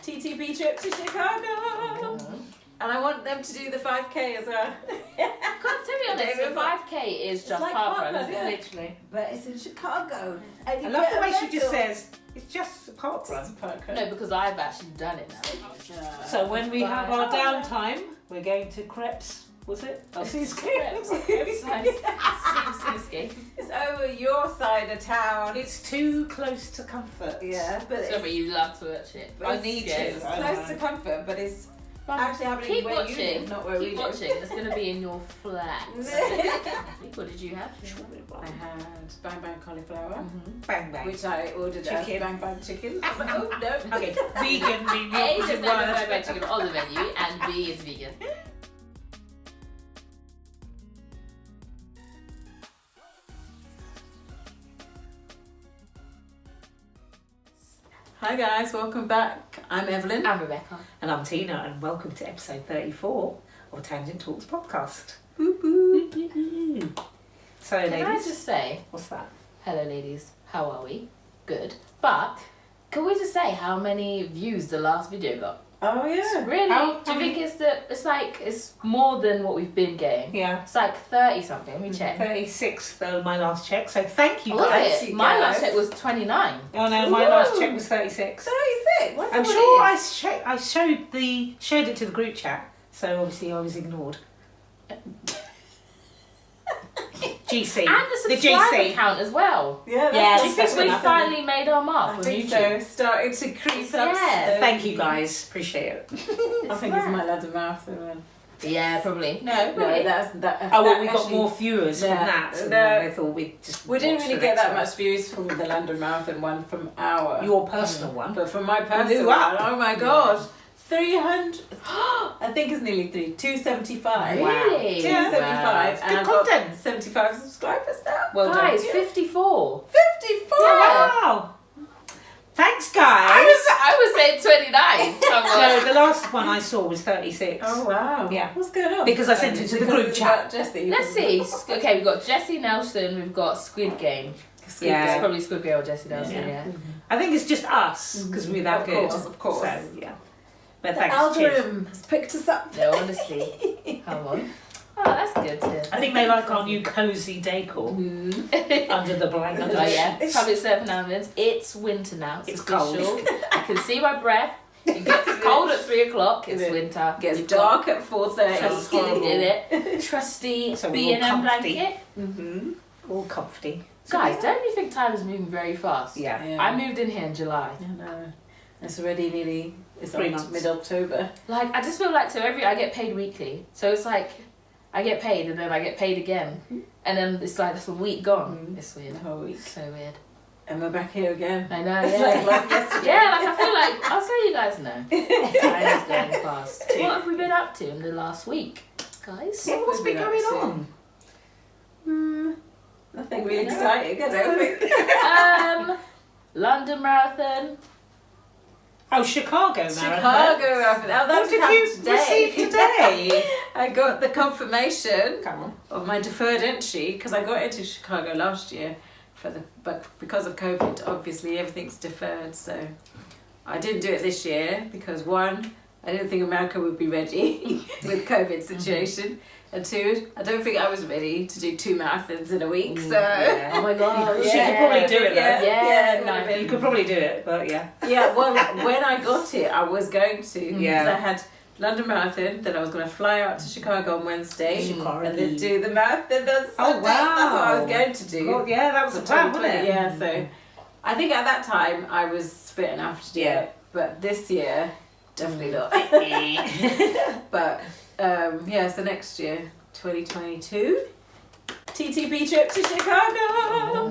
TTB trip to Chicago. And I want them to do the 5K as well. Because to be honest, the 5K is just like parkrun, parkrun, isn't yeah. it? Literally. But it's in Chicago. And I love the way she just says, it's just a parkrun. No, because I've actually done it now. So when we have our downtime, we're going to Crepes. Was it? Oh, It's over your side of town. it's too close to comfort. Yeah, but So, but you love to watch it. but I it's need it's to. I close know. to comfort, but it's But actually happening keep where watching. you live, not where we Keep live. watching. It's going to be in your flat. What did you have? I had bang bang cauliflower, Bang bang. which I ordered as Chicken. bang bang chicken. I was like, oh no. Okay, vegan being the A, opposite there's no word. bang chicken on the menu, and B, it's vegan. Hi guys, welcome back. I'm Evelyn. I'm Rebecca. And I'm Tina, and welcome to episode 34 of Tangent Talks podcast. Boop, boop. So, Can I ladies, just say, what's that? hello ladies, how are we? Good. But, can we just say how many views the last video got? Oh yeah. Really? How Do you think many? it's more than what we've been getting? Yeah. It's like 30 something, let me check. 36 though, my last check. So thank you Was guys. it? you My guys. last check was 29. Oh no, my last Ooh. check was 36. 36. What? I'm What sure it I showed it to the group chat, so obviously I was ignored. GC. And the subscriber GC. count as well. Yeah, Yeah, Do you That's think we've enough. finally made our mark I on think YouTube? so. Starting to creep up. Yeah. slowly. Thank you guys, appreciate it. I think it's my London Marathon one. Yeah, probably. No, No, probably. that's that. Oh, well, that we got actually- more viewers from No, that, and no. then I thought we'd just. We didn't watch really the get next that one. much views from the London Marathon one from our. Your personal one. But from my personal Blew one, up. oh my god, 300. I think it's nearly 275. Really? Yeah. 275. It's and good I've got content. 75 subscribers now. Well Guys, done. 54. 54. Wow. Thanks, guys. I was saying 29. Come No, on. the last one I saw was 36. Oh wow. Yeah. What's going on? Because I sent it to the Because group it's chat. about Jessie. Let's see. Okay, we've got Jessie Nelson, we've got Squid Game. Yeah. It's probably Squid Game or Jessie Nelson, Yeah. yeah. I think it's just us because we're that Of good. course, of course. So yeah. But The thanks. Cheers. algorithm has picked us up. No, honestly. Come on. Oh, that's good too. I think they like our new cozy decor under the blanket. Oh yeah, public surf announcements. It's winter now. It's cold. official. I can see my breath. It gets cold at 3 o'clock. It's It winter. Gets We've got dark at 4:30. Trusty in it. Trusty So we're B&M all comfy. blanket. Mm-hmm. All comfy. Guys, don't you think time is moving very fast? Yeah. I moved in here in July. I know. It's already nearly. It's 3 months. mid-October. Like, I just feel like, so I get paid weekly. So it's like, I get paid and then I get paid again. And then it's like, that's a week gone. It's weird. The whole week. So weird. And we're back here again. I know, It's yeah. like yesterday. Yeah, like I feel like, I'll say you guys know. Time is going fast. What have we been up to in the last week, guys? Yeah, what's been We've going been up on? Nothing really exciting, I don't think. London Marathon. Oh, Chicago Marathon. Chicago Marathon. Oh, that What was did happened you today. receive today? I got the confirmation Come on. of my deferred entry because I got into Chicago last year, but because of COVID, obviously everything's deferred. So I didn't do it this year because one, I didn't think America would be ready with COVID situation, and two, I don't think I was ready to do 2 marathons in a week. So Oh my god. You could probably do it though. Yeah, it would have no. been. You could probably do it, but yeah. Yeah, well, when I got it, I was going to because Yeah. I had London Marathon. Then I was going to fly out to Chicago on Wednesday Chicago. and then do the marathon on Sunday. Oh, wow. That's what I was going to do. God, yeah, that was for a plan, wasn't 2020. it? Yeah, so I think at that time I was fit enough to do Yeah. it, but this year definitely not. But yeah, so next year, 2022, TTB trip to Chicago.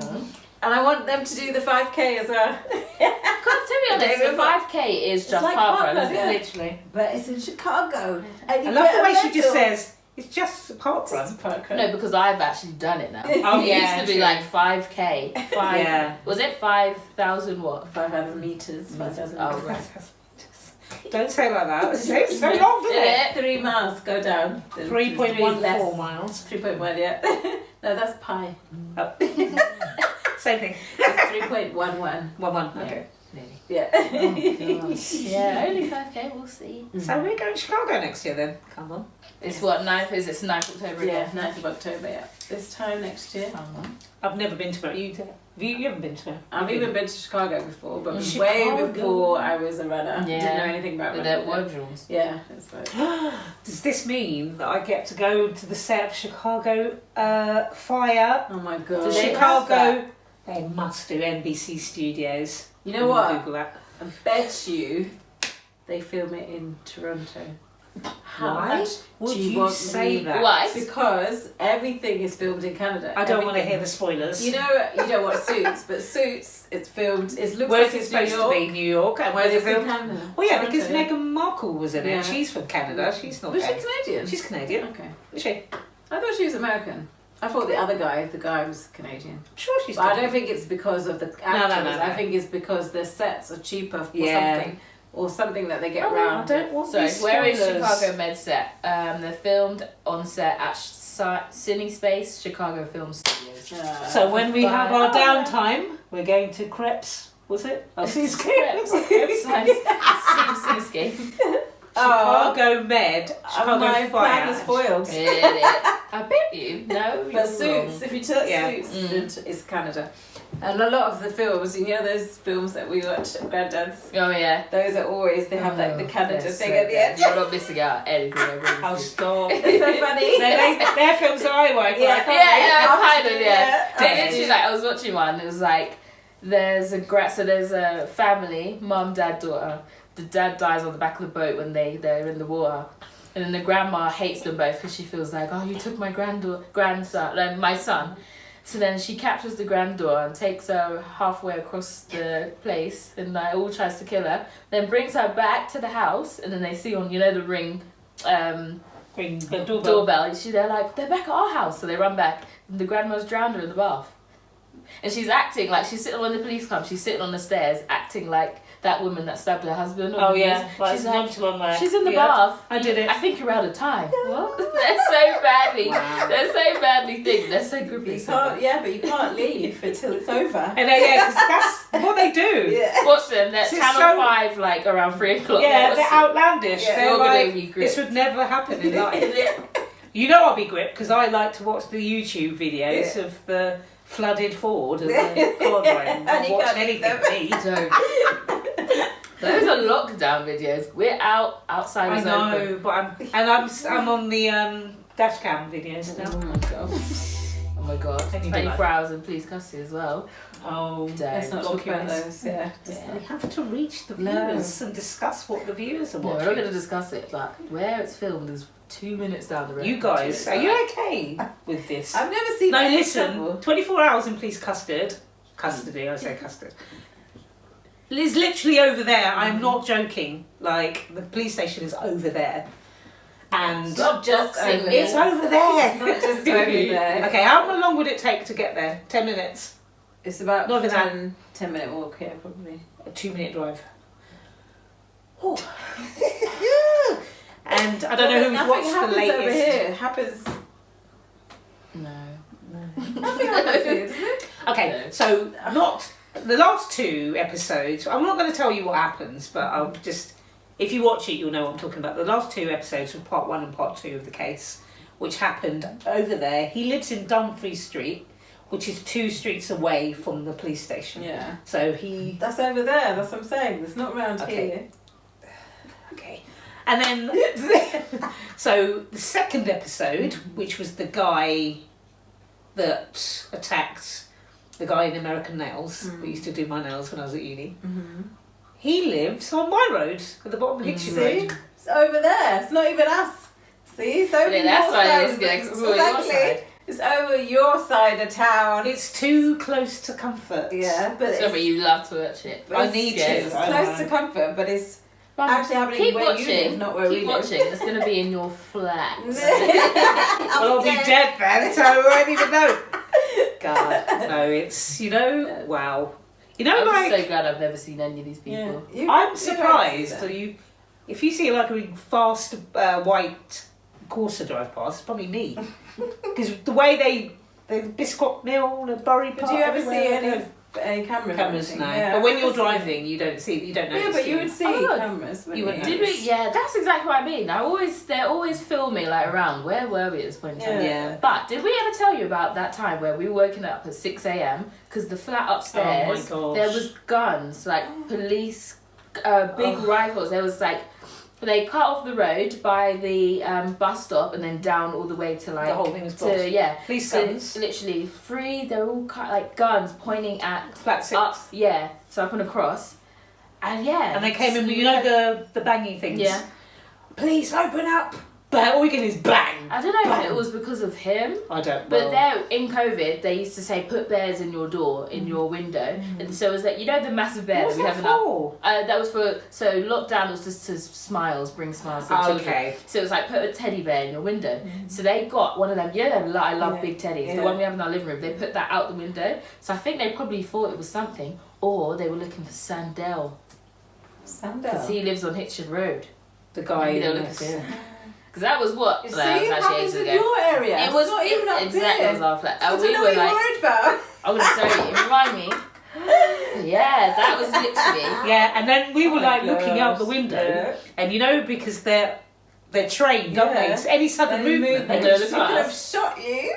And I want them to do the 5K as well. Because to be honest, the 5K is just like parkrun, parkrun, isn't it? yeah. Literally. But it's in Chicago. And I you love get the way a she just medal. says, it's just a parkrun. Just a parkrun. No, because I've actually done it now. Oh, It yeah, used to be true. like 5K. Yeah. Was it 5,000 what? 5,000 meters. 5,000 Oh, meters. right. Don't say it like that. It's so long, doesn't it? Yeah. 3 miles go down. Then 3.14 less. miles. 3.1, yeah. No, that's pi. Oh. Same thing. It's 3.11. 1-1. Yeah. Okay. Nearly. Yeah. Oh, gosh. Yeah, only 5k, we'll see. So we're going to Chicago next year then. Come on. It's what, 9th? Is it 9th October Yeah, again? 9th of October, yeah. This time next year. I've never been to it. You haven't been to it? I've even been to Chicago before, but way Chicago. before I was a runner. Yeah. Didn't know anything about running. Word rules. Yeah, that's right. Does this mean that I get to go to the set of Chicago Fire? Oh my god. Do they Chicago. They must do NBC Studios. You know what? Google that. I bet you they film it in Toronto. How Why much would do you you want say me- that? Why? Because everything is filmed in Canada. I don't want to Everything. hear the spoilers. You know, you don't watch Suits, but Suits, it's filmed. It looks Where's like it it's New supposed York. to be? New York. And where's it It's in filmed? Canada. Well, yeah, Toronto. because Meghan Markle was in it. Yeah. She's from Canada. She's not. Was she Canadian? She's Canadian. Okay. Is she? I thought she was American. I thought the other guy, was Canadian. I'm sure she's. But I don't think it's because of the actors. no. I think it's because the sets are cheaper or Yeah. something. Or something that they get I around. don't want Sorry, these where is spoilers. Chicago Med set? They're filmed on set at Cine Space Chicago Film Studios. So when we have our Oh, yeah. downtime, we're going to Crepes. Was it? Oh, Crepes. Cityscape. Chicago Med. Chicago My Fire. plan is foiled. I bet you. No, But you're Suits, wrong. if you took Yeah. Suits, it's Canada. And a lot of the films, you know those films that we watch at Granddad's? Oh yeah. Those are always, they have like the Canada They're thing so at the good. end. You're not missing out anything ever. Oh, stop. It's so funny. They're films that I like. Yeah. But I can't Yeah, wait. kind of, yeah. Yeah. They literally, like, I was watching one, it was like, there's a family, mum, dad, daughter. The dad dies on the back of the boat when they're in the water. And then the grandma hates them both because she feels like, oh, you took my grandson, my son. So then she captures the granddaughter and takes her halfway across the place and like all tries to kill her. Then brings her back to the house and then they see on, the ring Ring the doorbell. doorbell. And they're like, they're back at our house. So they run back and the grandma's drowned her in the bath. And she's acting like she's sitting when the police come. She's sitting on the stairs, acting like that woman that stabbed her husband. Oh yeah, like she's nonchalant there. she's in the Yeah. bath. I did it. I think you're out of time. What? They're so badly. Wow. They're so badly thinking. They're so You grippy. can't, yeah, but you can't leave until it's over. And yeah, 'cause that's what they do. Yeah. Watch them. They're It's Channel so- 5, like around 3 o'clock. Yeah, Watch they're them. outlandish. Yeah. They're You're gonna like, be this gripped. would never happen in life. You know I'll be gripped because I like to watch the YouTube videos of the flooded Ford and the car And drain. Not you watch can't anything leave them. me. Don't. Those are lockdown videos. We're outside. I is know, open. but I'm on the dash cam videos now. Oh my god. Oh my god. Any good 24 life. hours in police custody as well. Oh, Let's not talk about documents. those. Yeah. We have to reach the No. viewers and discuss what the viewers are No, we're watching. not going to discuss it, but where it's filmed is 2 minutes down the road. You guys, are you okay with this? I've never seen No, any listen. trouble. 24 hours in police custody. I say custody. It's literally over there. I'm not joking. Like the police station is over there, and It's not just Boxing over it's there. over there. It's not just over there. Okay, how long would it take to get there? 10 minutes. It's about Not even 10-minute walk here, probably. A 2-minute drive. Oh. And I don't know who's Nothing watched the happens latest. over here. It happens. No. Nothing happens here, does it? Okay, No. so not the last 2 episodes. I'm not going to tell you what happens, but I'll just, if you watch it, you'll know what I'm talking about. The last 2 episodes of part 1 and part 2 of the case, which happened over there. He lives in Dumfries Street, which is 2 streets away from the police station. Yeah. So he. That's over there. That's what I'm saying. It's not around Okay. here. Okay. And then, so the second episode, which was the guy that attacked the guy in American Nails, who used to do my nails when I was at uni, he lives on my road at the bottom of Hitchin See? Road. It's over there. It's not even us. See? It's over Yeah, that's your why side. it was good, 'cause it's all your side. It's over your side of town. It's too close to comfort. Yeah, but So, but it's, you love to watch it. but I it's- need yeah, to. It's I close know. to comfort, but it's Mum, actually happening keep where watching. you live, not where keep we live. watching. It's going to be in your flat. Well, I'll be dead then, so I won't even know. God. No, it's, wow. You know, I'm like, just so glad I've never seen any of these people. You- I'm you surprised don't that see if you see like a really fast white Corsa drive past, it's probably me. Because the way the Biscot Mill, the Bury Did Park. you ever see everywhere, any any cameras. Cameras or now. anything. Yeah, But when I've you're never seen driving, you don't see. You don't it. notice. Yeah, but do you would see Oh, cameras. you would you? Did we? Yeah, that's exactly what I mean. They're always filming like around. Where were we at this point in time? Yeah. But did we ever tell you about that time where we were waking up at 6 a.m. because the flat upstairs Oh my there gosh. was guns, like police, big rifles. There was like they cut off the road by the bus stop and then down all the way to like The whole thing was blocked. Police so guns. literally three. They're all cut like guns pointing at Flat 6. up. Yeah, so up and across, and yeah. And they came in with, the banging things. Yeah. Please open up. But all you get is bang. I don't know Bang. if it was because of him. I don't. But there, in COVID, they used to say put bears in your door, in your window, and so it was like the massive bear What's that we that have in our. for? That was for lockdown was just to bring smiles to children. Okay. So it was like put a teddy bear in your window. So they got one of them. I love big teddies. Yeah. The one we have in our living room. They put that out the window. So I think they probably thought it was something, or they were looking for Sandel because he lives on Hitchin Road. The guy. Maybe they were looking for him. Because that was what You that see, was it actually happens ages in ago. your area. It was It's not even up exactly here. was our flat. I And don't we know were what you're like, worried about. I'm gonna show you. Remind me. Yeah, that was literally. Yeah, and then we were Oh my like looking out the gosh. window, and because they're trained, don't they? Yeah. So any sudden Any movement, they movement, go She look could at have us. shot you.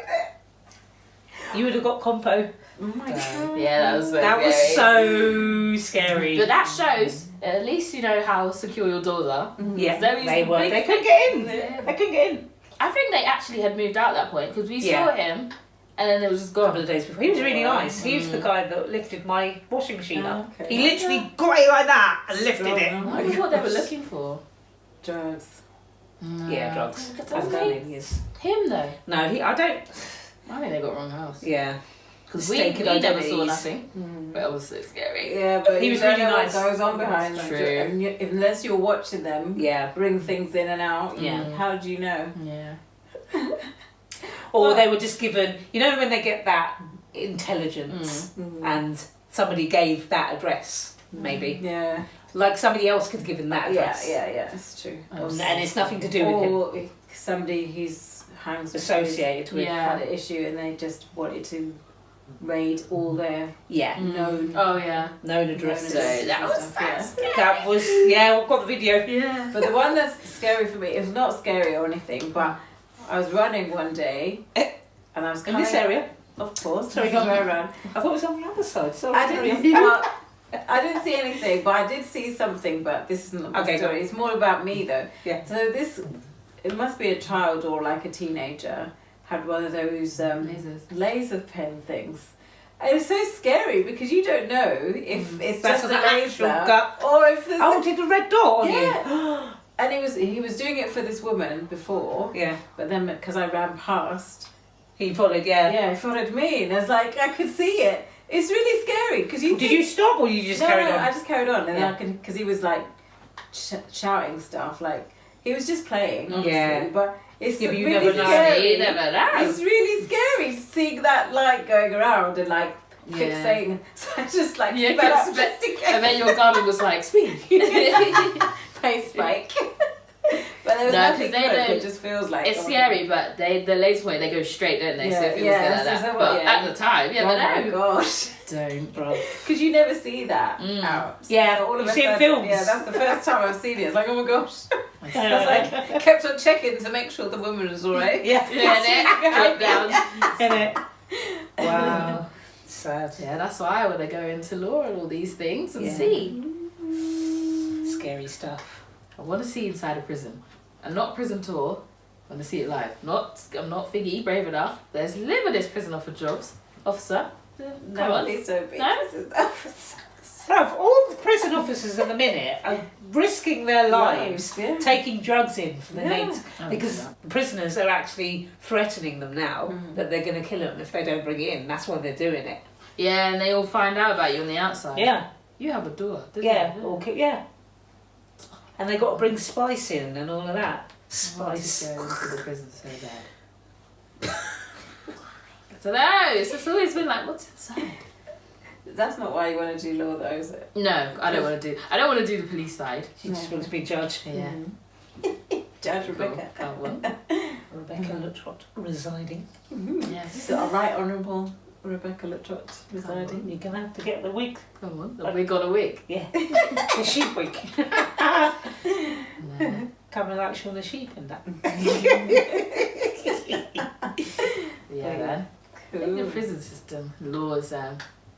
You would have got compo. Oh my god. Yeah, that was so That was scary. so scary. But that shows at least you know how secure your doors are. Yeah, There was they the were. big They couldn't get in. Yeah. They couldn't get in. I think they actually had moved out at that point because we Yeah. saw him, and then it was just A gone. couple of days before, he was really nice. He was the guy that lifted my washing machine Oh, up. okay. He literally got it like that and lifted Strong. it. I wonder what they were looking for. Drugs. Yeah, drugs. But I've don't done they- it. Him though. No, I don't. I think they got wrong house. Yeah. Because we Mistaken never saw identities. nothing. But it was so scary. Yeah, but He you was don't really know nice. what goes on behind That's them. true. And unless you're watching them Yeah. bring things in and out, Yeah. how do you know? Yeah. Or they were just given, when they get that intelligence and somebody gave that address, maybe. Yeah. Like somebody else could have given that Yeah, address. yeah, it's true. And it's nothing to do with him. Or somebody who's hangs with Associated with. Yeah. had an issue and they just wanted to raid all their Yeah. known Oh yeah. Known addresses. known So that was and stuff, yeah. scary. That was, I've got the video. Yeah. But the one that's scary for me, it's not scary or anything, but I was running one day and I was In kind this area. of course, Sorry, this go is where I ran. I thought it was on the other side. Sorry. I carry didn't, on. I didn't see anything, but I did see something, but this isn't the Okay, go story. It's more about me though. Yeah. So it must be a child or like a teenager, had one of those laser pen things. And it's so scary because you don't know if it's That's just a an actual laser gut. or if there's Oh, did the red dot on you? Yeah. And he was doing it for this woman before, Yeah. but then because I ran past, He followed, he followed me, and I was like, I could see it. It's really scary because you. Did you stop or you just carried on? I just carried on, and then Yeah. I can because he was like shouting stuff, like he was just playing, obviously, Yeah. but it's Yeah, but you really never know. scary. You never know. It's really scary seeing that light going around and like fixating. So I just like Yeah, sped up sped- just in case. And then your garden was like, speed. Pace spike. But there was No, 'cause nothing they good, don't- it just feels like It's scary, but the laser point they go straight, don't they? So it feels Yeah, like that's that. exactly But what- yeah. at the time, you oh never my know. gosh. Don't. Bro. Because you never see that out. Yeah, So all of you a see it in sudden- films. Yeah, that's the first time I've seen it. It's like, oh my gosh. I was like, kept on checking to make sure the woman was alright. Yeah. Yeah, drop down. Innit? Wow. Sad. Yeah, that's why I want to go into law and all these things and Yeah. see. Scary stuff. I want to see inside a prison. And not prison tour. I want to see it live. I'm not Figgy, brave enough. There's limited prison officer. Come on. Please don't be. No? Bruv, all the prison officers at the minute are risking their lives Yeah. taking drugs in for the Yeah. mates Oh, because yeah. the prisoners are actually threatening them now that they're going to kill them if they don't bring it in. That's why they're doing it. Yeah, and they all find out about you on the outside. Yeah. You have a door, didn't Yeah. you? Or yeah. And they got to bring spice in and all of that. I want to Spice. go into the prison so bad. I don't know. It's just always been like, what's inside? That's not why you want to do law, though, is it? No, I don't want to do. I don't want to do the police side. She just wants to be judge. Yeah. Judge Cool. Rebecca. Can't win. Rebecca Lutrot residing. Yes. So, right honourable Rebecca Latrot residing. You're gonna have to get the wig. Come on, the wig on a wig. Yeah, the sheep wig. No. Coming like Shaun the Sheep and that. Yeah, man. I think the prison system law is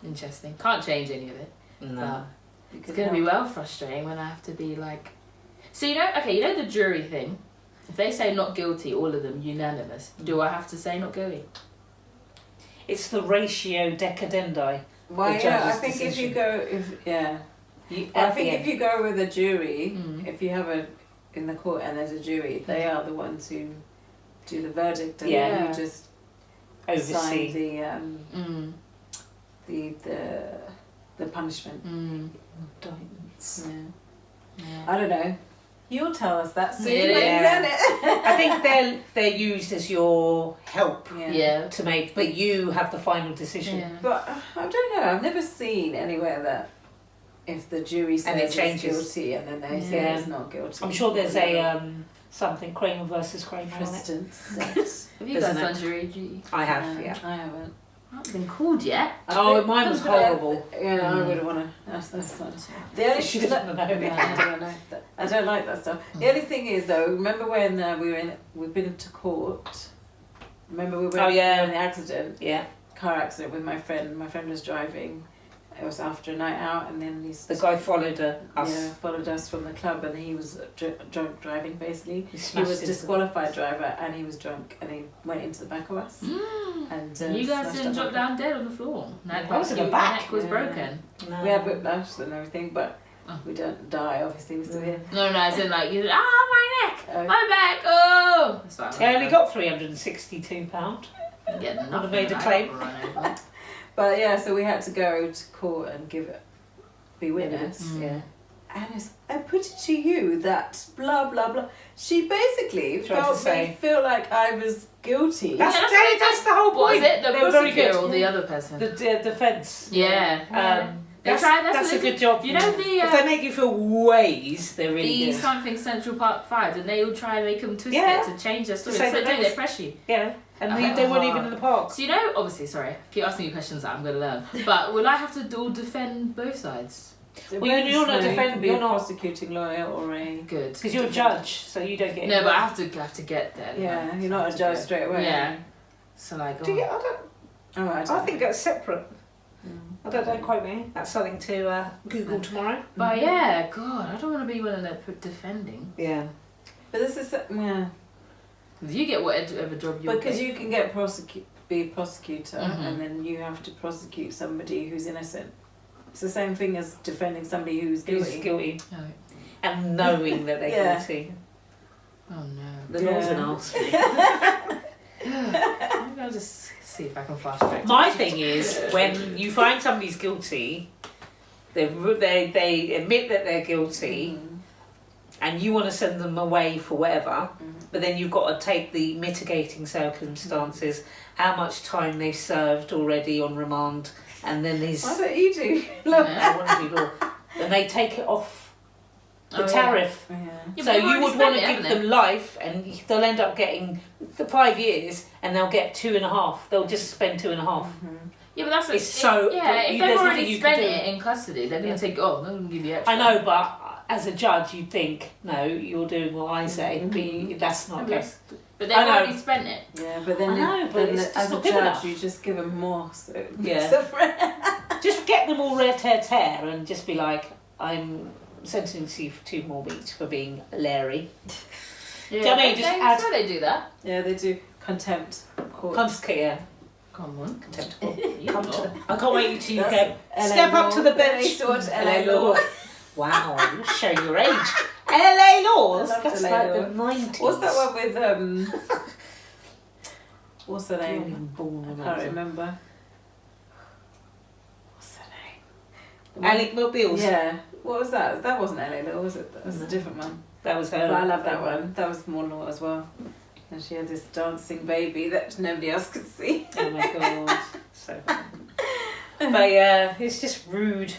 interesting. Can't change any of it. No. But it's gonna be well frustrating when I have to be like. So you know the jury thing. If they say not guilty, all of them unanimous. Do I have to say not guilty? It's the ratio decadendi. Why? The Yeah, I judge's think if you decision. go, I think if you go with a jury, if you have in the court and there's a jury, they are the ones who do the verdict, and Yeah. you just Oversee. sign the punishment. Indictments. Yeah. I don't know. You'll tell us that soon. Yeah. when you've done it. I think they're used as your help Yeah. to make, but you have the final decision. Yeah. But I don't know. I've never seen anywhere that if the jury says And it it's changes. guilty and then they say Yeah. it's not guilty. I'm sure there's a something Kramer versus Kramer on it. precedent set. Have you There's guys an done act- jury duty? I have, yeah. I haven't. I haven't been called yet. Oh, mine was horrible. Yeah, I wouldn't want to. That's not. The only She doesn't know. Yeah, I don't know. I don't like that stuff. The only thing is though, remember when we've been to court. Remember we went Oh, yeah. in the accident, Yeah, car accident with my friend. My friend was driving. It was after a night out, and then the guy followed us. followed us from the club, and he was drunk driving basically. He He smashed was into- disqualified driver, and he was drunk, and he went into the back of us. And You guys smashed didn't up drop our- down dead on the floor. I was in the back. neck was Yeah. broken. No. We had whiplash and everything, but Oh. we don't die. Obviously, we're still here. No, as in like you. My neck, Oh. my back. Oh. That's what He only got £362. Get Would have nothing made a when I claim. got run over. But yeah, so we had to go to court and be witness. Mm. Yeah. And I put it to you that blah blah blah. She basically Tried to felt say- me feel like I was guilty. That's, Yeah, that's what that's the whole Was point. it the They were very prosecutor good. or the other person? The defence. Yeah. They That's, tried. that's a what they good did. job. You know the if they make you feel ways, they're really the good. something Central Park 5, and they all try and make them twist Yeah. it to change their story. To say So that don't they they was- press you? Yeah, and I they know. weren't even in the park. So you know, obviously, sorry, I keep asking you questions that I'm going to learn. But will I have to all defend both sides? It Well, you're not depends, defending- you can be you're a not- prosecuting lawyer or a Good. Because you're a judge, so you don't get. No, but I have to get there. yeah. You're not a judge straight away. Yeah. So like, Do you, oh, Oh, I I don't think know. that's separate. Mm. I don't quote me. That's something to Google tomorrow. but yeah, God, I don't want to be one of them defending. Yeah. But this is yeah. Because you get whatever job you Because you can get be prosecutor, Mhm. and then you have to prosecute somebody who's innocent. It's the same thing as defending somebody who's guilty. Who's guilty Oh, and knowing that they're Yeah. guilty. oh no. The law's Yeah. an arse. Maybe I'll just see if I can fast track. My thing is, when you find somebody's guilty, they admit that they're guilty, and you want to send them away for whatever, but then you've got to take the mitigating circumstances, how much time they've served already on remand, and then these. Why don't you do? I want to do law. And they take it off the Oh, yeah. tariff. Yeah. Yeah, So but they've you already would spent want to it, give haven't them life, and they'll end up getting the 5 years, and they'll get 2.5. They'll just spend 2.5. Yeah, but that's It's so- yeah. If there's they've nothing already you can spent do. it in custody, they're gonna Yeah. take. Oh, they're gonna give you extra. I know, but as a judge, you'd think, no, you're doing what I say. But that's not Okay. okay. But they've I know. already spent it. Yeah, but then, I know, but then it's just as a not good judge, enough. you just give them more. So it Yeah. makes it Just get them all tear, and just be like, I'm sentencing you for 2 more weeks for being Larry. Yeah, Do you know what I mean? Just add- they do that. Yeah, they do contempt court. Come on. Contempt court. You Come know. to the, I can't wait till you That's go. LA Step up law. to the I bench. used to watch LA law. Wow, you're showing your age. LA laws. I loved That's LA like law. the 90s. What's that one with what's her You weren't name? even born when I that can't was on. remember. What's her name? The one- Alec Mobiles. Yeah. What was that? That wasn't LA law, was it? That was No. a different one. That was her. But I love that one. That was more law as well. And she had this dancing baby that nobody else could see. Oh my god. So funny. But yeah, it's just rude.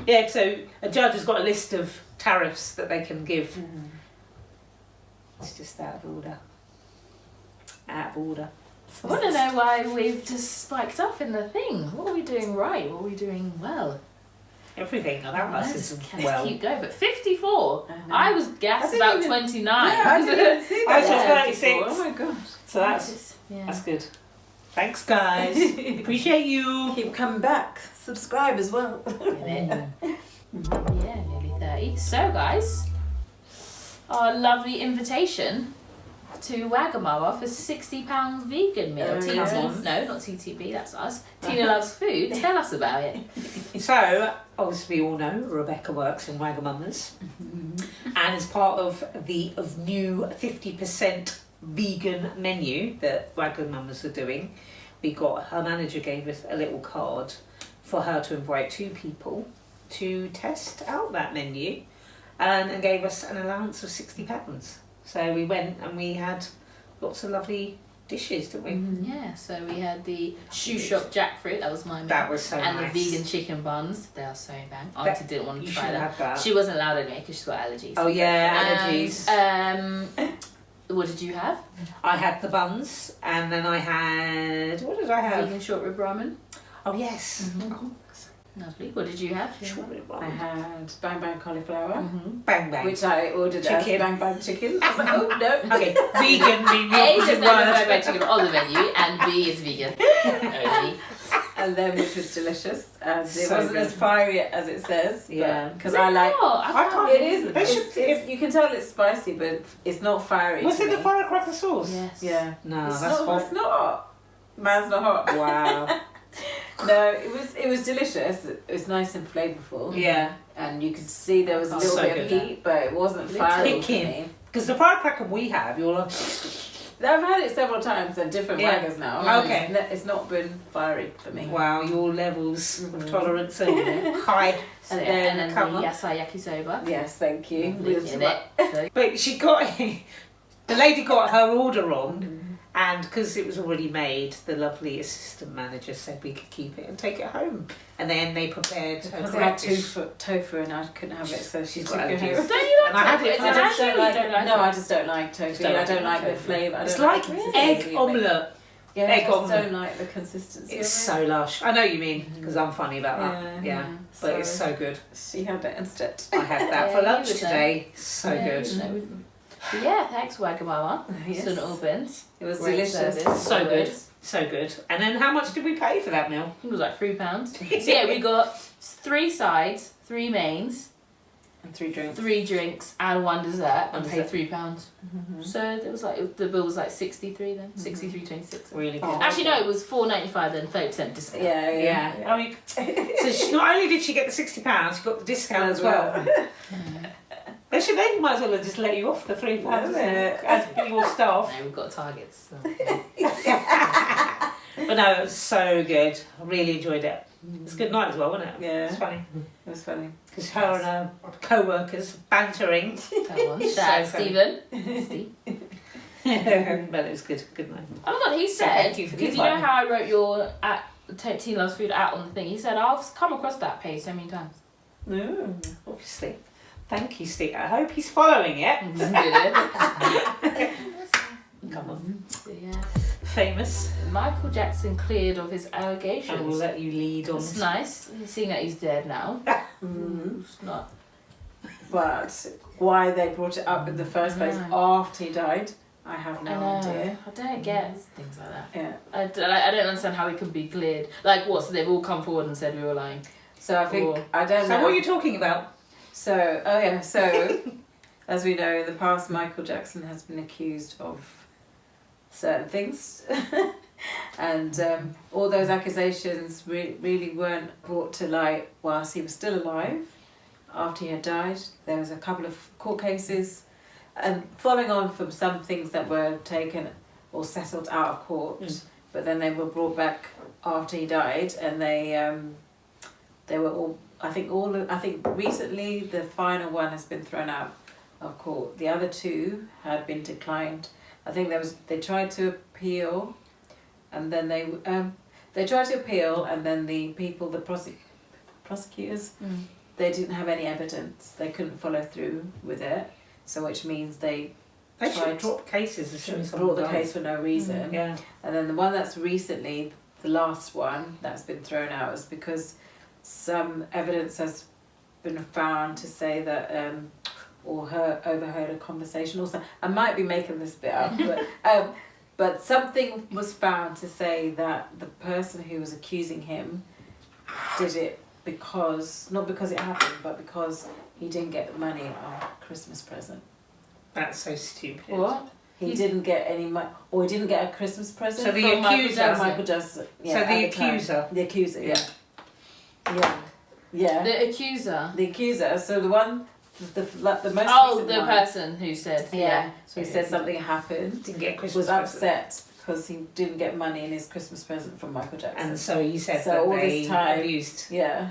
Yeah, so a judge has got a list of tariffs that they can give. It's just out of order. Out of order. I want to know why we've just spiked up in the thing. What are we doing right? What are we doing well? Everything about us is Just well. keep going. But 54. I know. I was gassed about 29. Yeah, I didn't even see I that. saw 36. Oh my gosh. So that's Yeah. good. Thanks, guys. Appreciate you. Keep coming back. Subscribe as well. Yeah, nearly 30. So, guys, our lovely invitation to Wagamama for £60 vegan meal. Oh, TT, yes. no, not TTB, that's us. Tina Loves Food. Tell us about it. So, obviously, we all know Rebecca works in Wagamama's, and as part of the new 50% vegan menu that Wagamama's are doing, her manager gave us a little card for her to invite 2 people to test out that menu, and gave us an allowance of £60. So we went and we had lots of lovely dishes, didn't we? Yeah, so we had the shoe shop jackfruit, that was my meal. That was so and nice. the vegan chicken buns, they are so bang. Auntie didn't want to You try should them. have that. She wasn't allowed anyway because she's got allergies. Oh yeah, allergies. And, what did you have? I had the buns, and then I had, what did I have? Vegan short rib ramen. Oh yes. Oh, Lovely. What did you have? short rib I ramen. had bang bang cauliflower, Bang bang. which I ordered Chicken. as bang bang chicken. I was like, oh no. Okay, vegan being the A, there's opposite no bang word. bang chicken on the menu, and B, it's vegan. Only. And then which was delicious. And it So wasn't good. as fiery as it says. Yeah. Because I like. I can't. It is. They should- You can tell it's spicy, but it's not fiery. Was to it the me. firecracker sauce? Yes. Yeah. No, It's that's not. hot. It's not hot. Man's not hot. Wow. No, it was delicious. It was nice and flavourful. Yeah. And you could see there was a Oh, little so bit good. of heat, but it wasn't Little fiery for kicking. me. Because the firecracker we have, you're like, I've had it several times at different Yeah. waggers now. Okay. It's not been fiery for me. wow, your levels of Mhm. tolerance are high. So, And yeah, then and then come the on. yasai yakisoba. Yes, thank you. Lovely With in it. So, But she got, the lady got her order wrong, and because it was already made, the lovely assistant manager said we could keep it and take it home. And then they prepared her Because I had breakfast. tofu and I couldn't have it, so she She's took got it allergies. home. don't you like And I had tofu? it- Is I it just actually don't you like don't like No, it? I just don't like tofu. Don't I like don't like the tofu. flavour. I It's don't like the Really? egg consistency of it. omelette. Yeah, egg I just omelette. don't like the consistency It's of so lush. I know what you mean, because I'm funny about that. Yeah, Yeah. yeah. But it's so good. it. She had it instead. I had that Yeah, for you lunch would know. today. So Yeah, good. you know. But yeah, thanks Wagamama. Yes. St Albans. It was Great delicious. service. So good. Always. So good. And then how much did we pay for that meal? I think it was like £3. So yeah, we got 3 sides, 3 mains, And 3 drinks. 3 drinks, and 1 dessert, and One paid dessert. £3. So it was like the bill was like 63 then, 63.26. Really good. Oh. Actually no, it was £4.95 then 30% discount. Yeah, yeah. Yeah. I mean, so she, not only did she get the £60, she got the discount as well. They might as well have just let you off the £3 as your staff. No, we've got targets. So. But no, it was so good. I really enjoyed it. It was a good night as well, wasn't it? Yeah. It's funny. It was funny. Because her and her co-workers bantering. That one. Shout out So funny. Stephen. Steve. But it was good. Good night. Oh my god, he So said, thank you for the because you know invite. how I wrote your Teen Loves Food out on the thing, he said, I've come across that page so many times. No, obviously. Thank you, Steve. I hope he's following it. Come on. So, yeah. Famous. Michael Jackson cleared of his I will allegations. let you lead on. It's nice, seeing that he's dead now. Mm. It's not. But why they brought it up in the first place after he died, I have no I know. idea. I don't get things like that. Yeah. I don't understand how it can be cleared. Like what? So they've all come forward and said we were lying. So I think Or- I don't So know. what are you talking about? So as we know, in the past, Michael Jackson has been accused of certain things, and all those accusations really weren't brought to light whilst he was still alive. After he had died, there was a couple of court cases, and following on from some things that were taken or settled out of court, but then they were brought back after he died, and they were all. I think recently the final one has been thrown out of court. The other 2 had been declined. I think they tried to appeal, and then they tried to appeal, and then the prosecutors, they didn't have any evidence. They couldn't follow through with it. So which means they They should tried drop cases as soon as brought the someone case for no reason. Yeah. And then the one that's recently, the last one that's been thrown out is because some evidence has been found to say that, or overheard a conversation. Also, I might be making this bit up, but something was found to say that the person who was accusing him did it not because it happened, but because he didn't get the money on Christmas present. That's so stupid. What? He didn't get any money, or he didn't get a Christmas present. So the from accuser. Michael Jackson. Yeah, So the at time. accuser. The accuser, yeah. Yeah. The accuser. The accuser. So the one, the most Oh, recent the one, person who said. Yeah. So he Yeah. said something happened. Didn't get a Christmas Was present. upset because he didn't get money in his Christmas present from Michael Jackson. And so he said So that all they this time- abused. Yeah.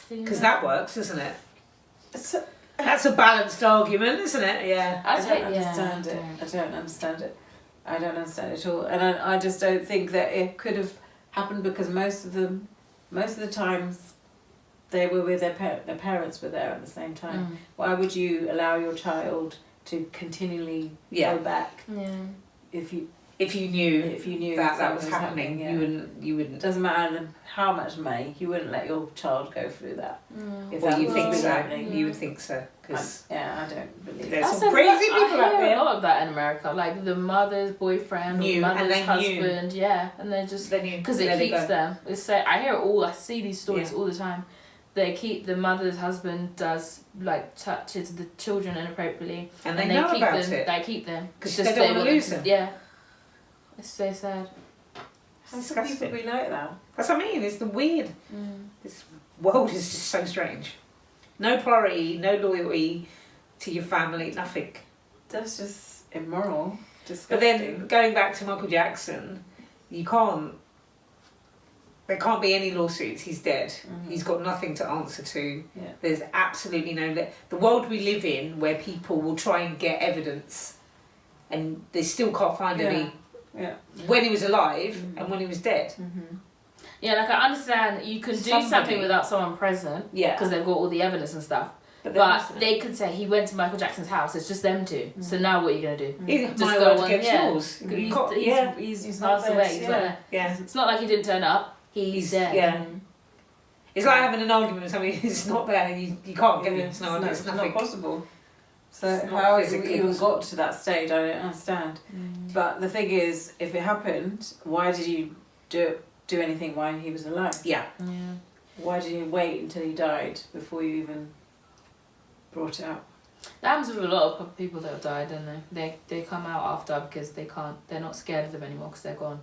Because that works, doesn't it? So, That's a balanced argument, isn't it? Yeah. I don't understand it. I don't understand it. I don't understand it at all. And I just don't think that it could have happened because most of the times they were with their parents were there at the same time. Why would you allow your child to continually Yeah. go back Yeah. if you If you knew that was happening, yeah. you wouldn't. Doesn't matter how much money, you wouldn't let your child go through that. If Well, that you was think really so. happening. You would think so. Because I don't believe There's that. some crazy people I out hear there. a lot of that in America, like the mother's boyfriend or Knew, the and mother's they knew. husband, yeah, and they just then you because it there they keeps go. them. It's so, I hear it all. I see these stories Yeah. all the time. They keep the mother's husband does like touches the children inappropriately, And they know keep about them. it. They keep them 'Cause just they don't wanna want lose to- them. Yeah, it's so sad. How can people be like that? That's what I mean. It's the weird. This world is just so strange. No priority, no loyalty to your family, nothing. That's just immoral. Disgusting. But then going back to Michael Jackson, you can't. There can't be any lawsuits. He's dead. He's got nothing to answer to. Yeah. There's absolutely no. The world we live in, where people will try and get evidence, and they still can't find any. Yeah. When he was alive and when he was dead. Yeah, like I understand you can do Somebody- something without someone present Yeah. because they've got all the evidence and stuff. But But they could say he went to Michael Jackson's house. It's just them two. So now what are you gonna do? It's Just my go word on, against yeah. yours. You He's, can't- he's, yeah. he's not passed there, away. He's yeah. not there. Yeah. It's not like he didn't turn up. He's there. Yeah. It's like having an argument with somebody who's not there. You can't get it. It's not nothing. possible. So It's not how has it physically even possible. got to that stage? I don't understand. But the thing is, if it happened, why did you do anything while he was alive? Yeah. Yeah. Why did you wait until he died before you even brought it up? That happens with a lot of people that have died, don't they? They come out after because they're not scared of them anymore because they're gone.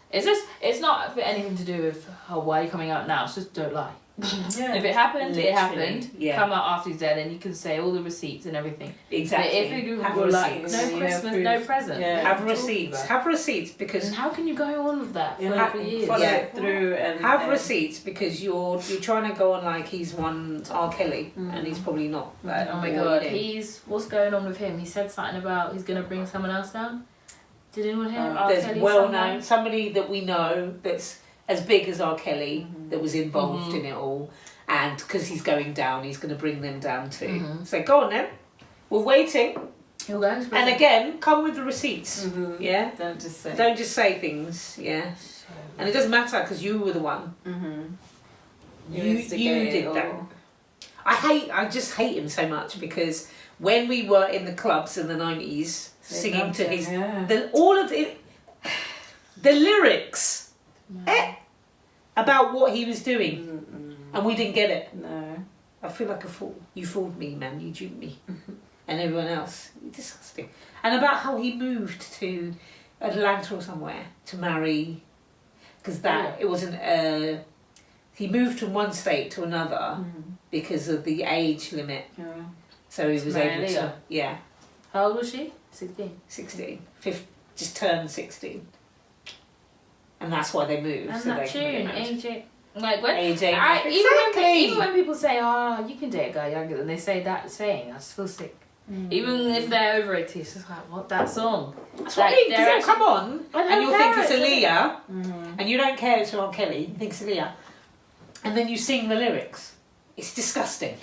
It's not for anything to do with why are you coming out now. It's just don't lie. Yeah. If it happened, Literally, it happened. yeah. Come out after he's dead, and you can say all the receipts and everything. Exactly. But if you Have were like receipts. no Yeah, Christmas, proof. no present, Yeah. what Have are you talking receipts. about? Have receipts because And how can you go on with that You for, have for to years? follow Yeah. it through and have receipts because you're trying to go on like he's one R. Kelly and he's probably not. Oh my god, what's going on with him? He said something about he's gonna bring someone else down. Did anyone hear? R. There's Kelly, well someone? known somebody that we know that's as big as R. Kelly that was involved in it all, and because he's going down, he's going to bring them down too. So go on then, we're waiting. He'll go into prison. And again, come with the receipts. Yeah, Don't just say. don't just say things. Yeah, and it doesn't matter because you were the one. You did that. I just hate him so much because when we were in the clubs in the 90s singing to his all of it, the lyrics about what he was doing and we didn't get it. No. I feel like a fool. You fooled me, man. You duped me. And everyone else. Disgusting. And about how he moved to Atlanta or somewhere to marry, because it wasn't he moved from one state to another because of the age limit. So he was able to. Leah. Yeah. How old was she? 16. 16. Just turned 16. And that's why they moved. And so that they can get tune, married. AJ. Like when AJ. even when people say, "Oh, you can date a guy younger," than they say that saying, I just feel sick. Even if they're over 80, it's just like, what, that song? That's Like, what I mean. they're Because actually- come on, I and don't you'll care, think it's it's Aaliyah, and you don't care it's R. Kelly. You think it's Aaliyah, and then you sing the lyrics. It's disgusting.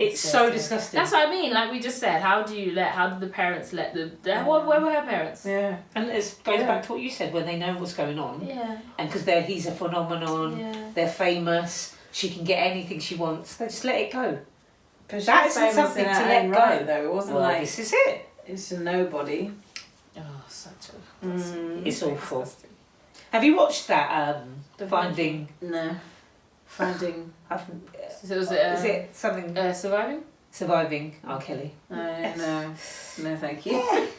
It's so disgusting. That's what I mean. Like we just said, how do the parents let them? Where were her parents? Yeah. And it goes back to what you said, when they know what's going on. Yeah. And because he's a phenomenon, they're famous, she can get anything she wants, they just let it go. But That's famous something in to her let own go. right, though. It wasn't like this is it. it's a nobody. Oh, such a. It's awful. Have you watched that? Finding. No. Finding. So was Is it something? Surviving? Surviving R. Kelly. No, thank you.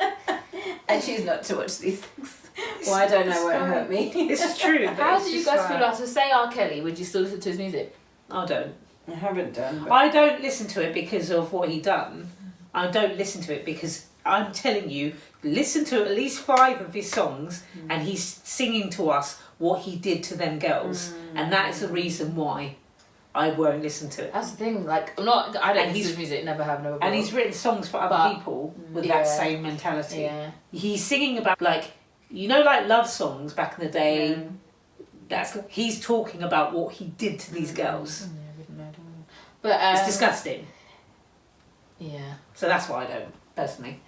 And she's not to watch these things. Well, I don't know where it hurt me. This is true. How do you guys feel after say R. Kelly? Would you still listen to his music? I don't. I haven't done. But I don't listen to it because of what he done. I don't listen to it because I'm telling you, listen to at least 5 of his songs, and he's singing to us what he did to them girls, and that is the reason why I won't listen to it. That's the thing. Like, I don't listen to his music. Never have, never. And he's written songs for other people with that same mentality. Yeah. He's singing about like love songs back in the day. He's talking about what he did to these girls. But it's disgusting. Yeah. So that's why I don't personally.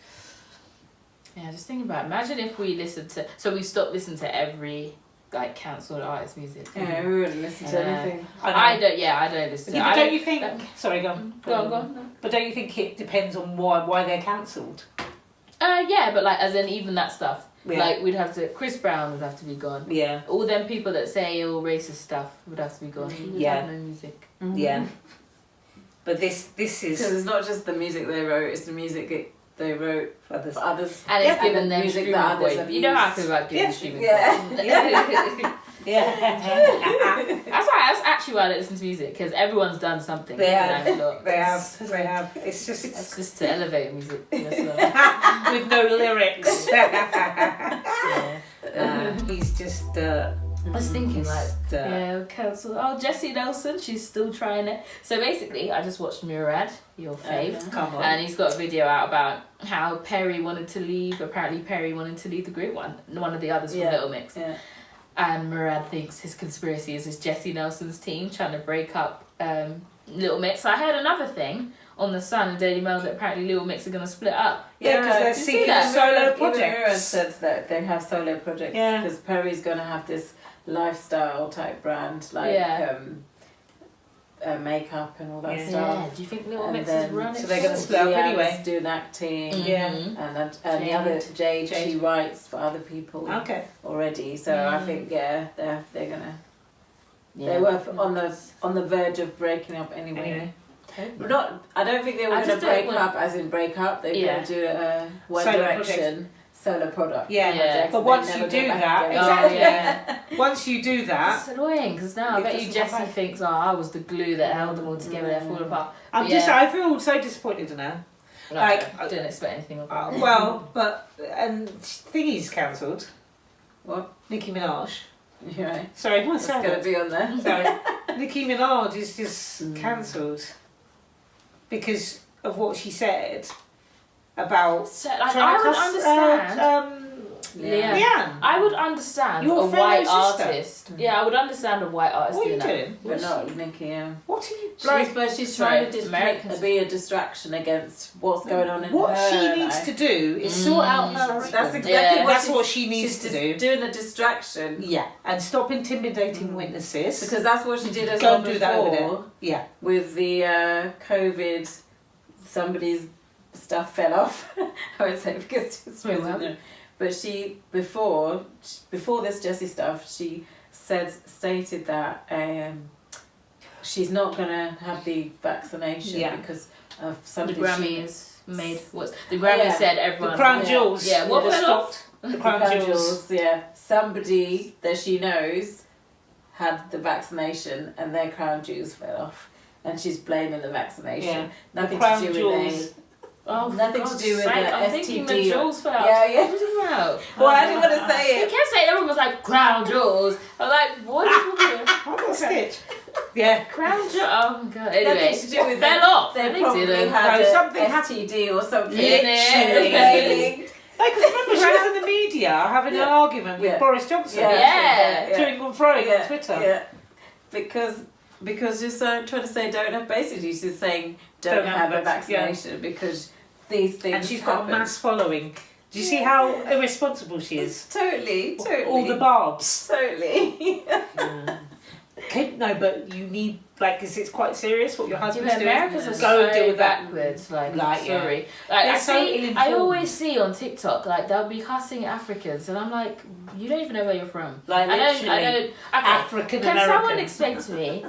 Yeah, just think about it. Imagine if we listened to. So we stopped listening to every like cancelled artist music. Yeah, we wouldn't listen to anything. I don't. Yeah, I don't listen to. Yeah, but don't you think? Sorry, go on. Go on. No. But don't you think it depends on why they're cancelled? Yeah, but like as in even that stuff. Yeah. Like we'd have to. Chris Brown would have to be gone. Yeah. All them people that say all racist stuff would have to be gone. He would have no music. Yeah. But this is because it's not just the music they wrote; it's the music they wrote for others. And it's given them music streaming that others voice. have You know how I used. feel about giving streaming voice. Yeah. That's actually why I don't listen to music, because everyone's done something. They have. They have. It's just. It's just to elevate music. With no lyrics. Yeah. He's just. I was thinking cancel. Oh, Jessie Nelson, she's still trying it. So basically, I just watched Murad, your fave, Come on. and he's got a video out about how Perry wanted to leave. Apparently, Perry wanted to leave the group. One of the others from Little Mix. Yeah. And Murad thinks his conspiracy is Jessie Nelson's team trying to break up Little Mix. So I heard another thing on the Sun and Daily Mail that apparently Little Mix are going to split up. Yeah, because they're seeking solo projects. Murad said that they have solo projects because Perry's going to have this lifestyle type brand makeup and all that stuff. Yeah, do you think Little Mix is running? So they're going to split up anyway. Doing acting. Mm-hmm. And the other Jade, she writes for other people. Already. So I think they're gonna. They were on the verge of breaking up anyway. I don't think they were going to break up as in break up. They're going to do a One Direction solo product. Yeah. But once you do that, once you do that, it's annoying because now I bet you Jessie thinks, I was the glue that held them all together. They're falling apart. I feel so disappointed in her. I didn't expect anything of her. And Thingy's cancelled. What? Nicki Minaj. Yeah. Sorry, what's going to be on there? Sorry. Nicki Minaj is just cancelled because of what she said about I would understand. Leanne. I would understand Your a white sister. artist. Yeah, I would understand a white artist What are you doing doing? But not Nicki, What are you she's trying to be a distraction against what's going on in her What she needs to do is sort out her husband. That's exactly what she needs to do. Doing a distraction. Yeah, and stop intimidating witnesses. Because that's what she did as well before. That over there. Yeah. With the COVID, somebody's stuff fell off. I would say because it's but she before this Jessie stuff, she stated that she's not gonna have the vaccination because of somebody. The Grammys made the Grammys said everyone. The crown jewels. Yeah, what fell off? The crown jewels. Yeah, somebody that she knows had the vaccination and their crown jewels fell off, and she's blaming the vaccination. Yeah. Nothing the to do with nothing to do with I'm the thinking STD. the jewels fell out. Yeah. What are you talking about? Well, I didn't want to say He it. kept saying everyone was like crown jewels. I'm like, what are you talking about? I've got a stitch. Yeah. Crown jewels. Oh my god. Anyway, Nothing to do with fell off. They probably had something STD or something. Literally. Because remember, she was in the media having an argument with Boris Johnson. Doing and throwing on Twitter. Yeah. Because just trying to say basically she's saying don't have a vaccination because these things And she's got happen. a mass following. Do you see how irresponsible she is? Totally. All the barbs. Totally. Okay, no, but you need, like, because it's quite serious what your husband's Yeah, doing. Americans are Go so and deal with that. backwards. Like Like, yeah. sorry. Like They're I so see, I ill-informed. always see on TikTok, like they'll be cussing Africans, and I'm like, you don't even know where you're from. Like, I literally, don't. Okay, African can American. someone explain to me?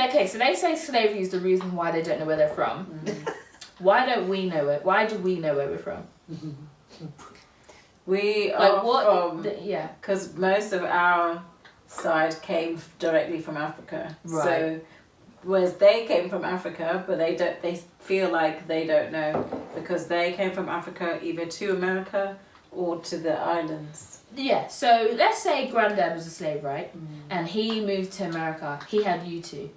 Okay, so they say slavery is the reason why they don't know where they're from. Why don't we know it? Why do we know where we're from? We Like are what? from Yeah. because most of our side came directly from Africa. Right. So, whereas they came from Africa, but they don't. They feel like they don't know because they came from Africa either to America or to the islands. Yeah. So let's say Granddad was a slave, right? And he moved to America. He had you two.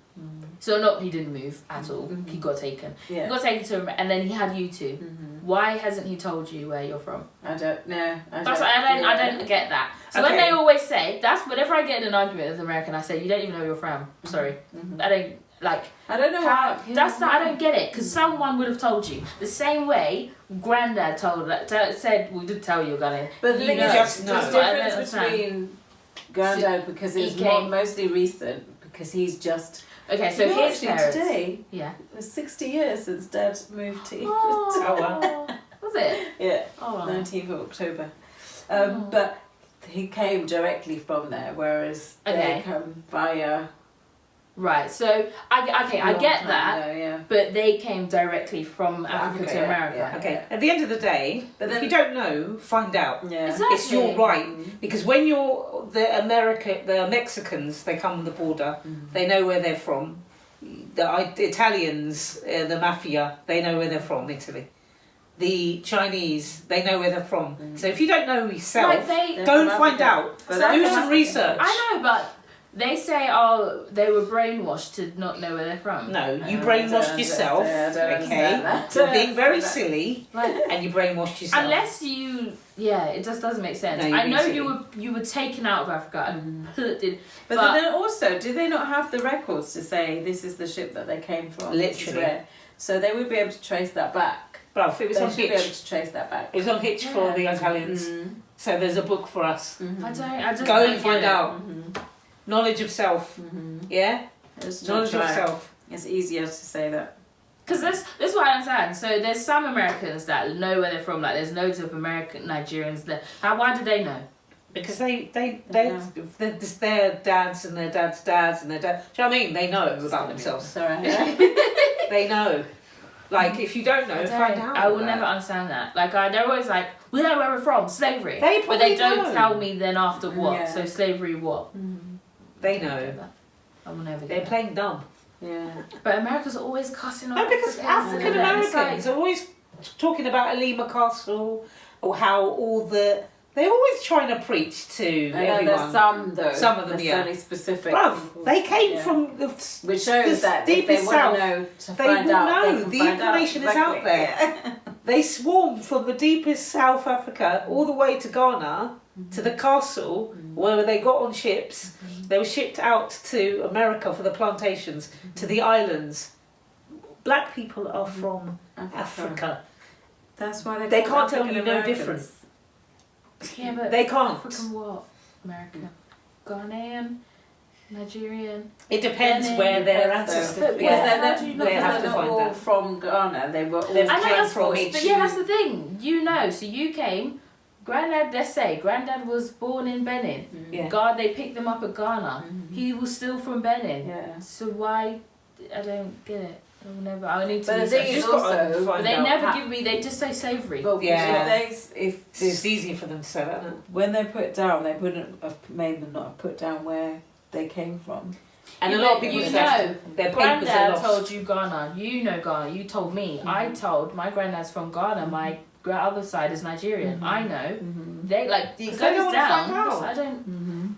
So he didn't move at all. He got taken. Yeah. He got taken to America, and then he had you two. Why hasn't he told you where you're from? I don't know. I don't get that. So when Okay. they always say that's whenever I get in an argument with an American, I say you don't even know where you're from. Sorry, I don't like. I don't know How, why. that's not. I don't get it because someone would have told you the same way. Granddad said we did tell you, Granny. But the You thing know. is, Just there's know. I don't difference understand. between Granddad because he it's came- mostly recent because he's just. Okay, so No, his actually parents. today Yeah. it was 60 years since Dad moved to England. Oh, wow. Was it? Yeah, Oh. 19th of October. Oh. But he came directly from there, whereas Okay. they come via. Right. So I get long that. time ago, yeah. But they came directly from Africa to yeah, America. yeah. Okay, at the end of the day, But if then- you don't know, find out. Yeah. Exactly. It's your right. Because when the Mexicans, they come on the border, they know where they're from. The Italians, the mafia, they know where they're from, Italy. The Chinese, they know where they're from. So if you don't know yourself, Like they. go and from find Africa. out. But Do they're some from research. I know, but they say, oh, they were brainwashed to not know where they're from. No, you I brainwashed don't yourself, understand- I don't okay? understand that. You're being very Understand silly, Like, and you brainwashed yourself. unless you, yeah, it just doesn't make sense. No, you're I being know silly. you were taken out of Africa and put in. But then also, do they not have the records to say this is the ship that they came from? this is Literally. where? So they would be able to trace that back. Bruv, it was They on should be able Hitch. to trace that back. It was on Hitch for the Italians. So there's a book for us. I just Go don't and find get it. out. Knowledge of self. Yeah? Just Knowledge of try. self. It's easier to say that. Because this is what I understand. So there's some Americans that know where they're from. Like there's loads of American Nigerians there. Why do they know? Because they're Yeah. their dads and their dad's dads and their dad. Do you know what I mean? They know about themselves. Sorry. They know. Like, if you don't know, I find don't- out. I will about never it. understand that. Like they're always like, we know where we're from, slavery. They but they probably don't know. tell me then after what. Yeah. So slavery what? They I don't know. get that. I will never They're get that. playing dumb. Yeah. But America's always cussing on No, because Africans. African And it's Americans like- are always talking about Alima Castle or how all the. They're always trying to preach to I know everyone. there's some though. Some of them, there's yeah. only specific. Bruv, people. they came Yeah. from the. Which shows the that if they deepest want south. to know to They find will out, know. they can The find out. information is out there. They swarmed from the deepest South Africa all the way to Ghana to the castle where they got on ships. They were shipped out to America for the plantations, to the islands. Black people are from Africa. That's why They can't tell you no different. Yeah, but They can't. African what? American, Ghanaian, Nigerian. It depends Then where it their depends, ancestors. though. Because Yeah. they're, How do you not- They because have they're to not find all that. from Ghana. They were all They've I know came that's from false, each- but yeah, that's the thing. You know, so you came. Granddad, let's say, Granddad was born in Benin. Yeah. God, they picked him up at Ghana. He was still from Benin. Yeah. So why? I don't get it. I will never. I need to. But the research thing it. is Just gotta also, find But they out. never give me. They just say slavery. Well, Yeah. if It's this, easy for them to say that. Isn't it? when they put down, they wouldn't have maybe not have put down where they came from. And You a lot know- of people you say know, their papers are Granddad lost. told you Ghana. You know Ghana. You told me. I told my granddad's from Ghana. My other side is Nigerian. I know. They like it Because goes they don't wanna down. find out. I don't.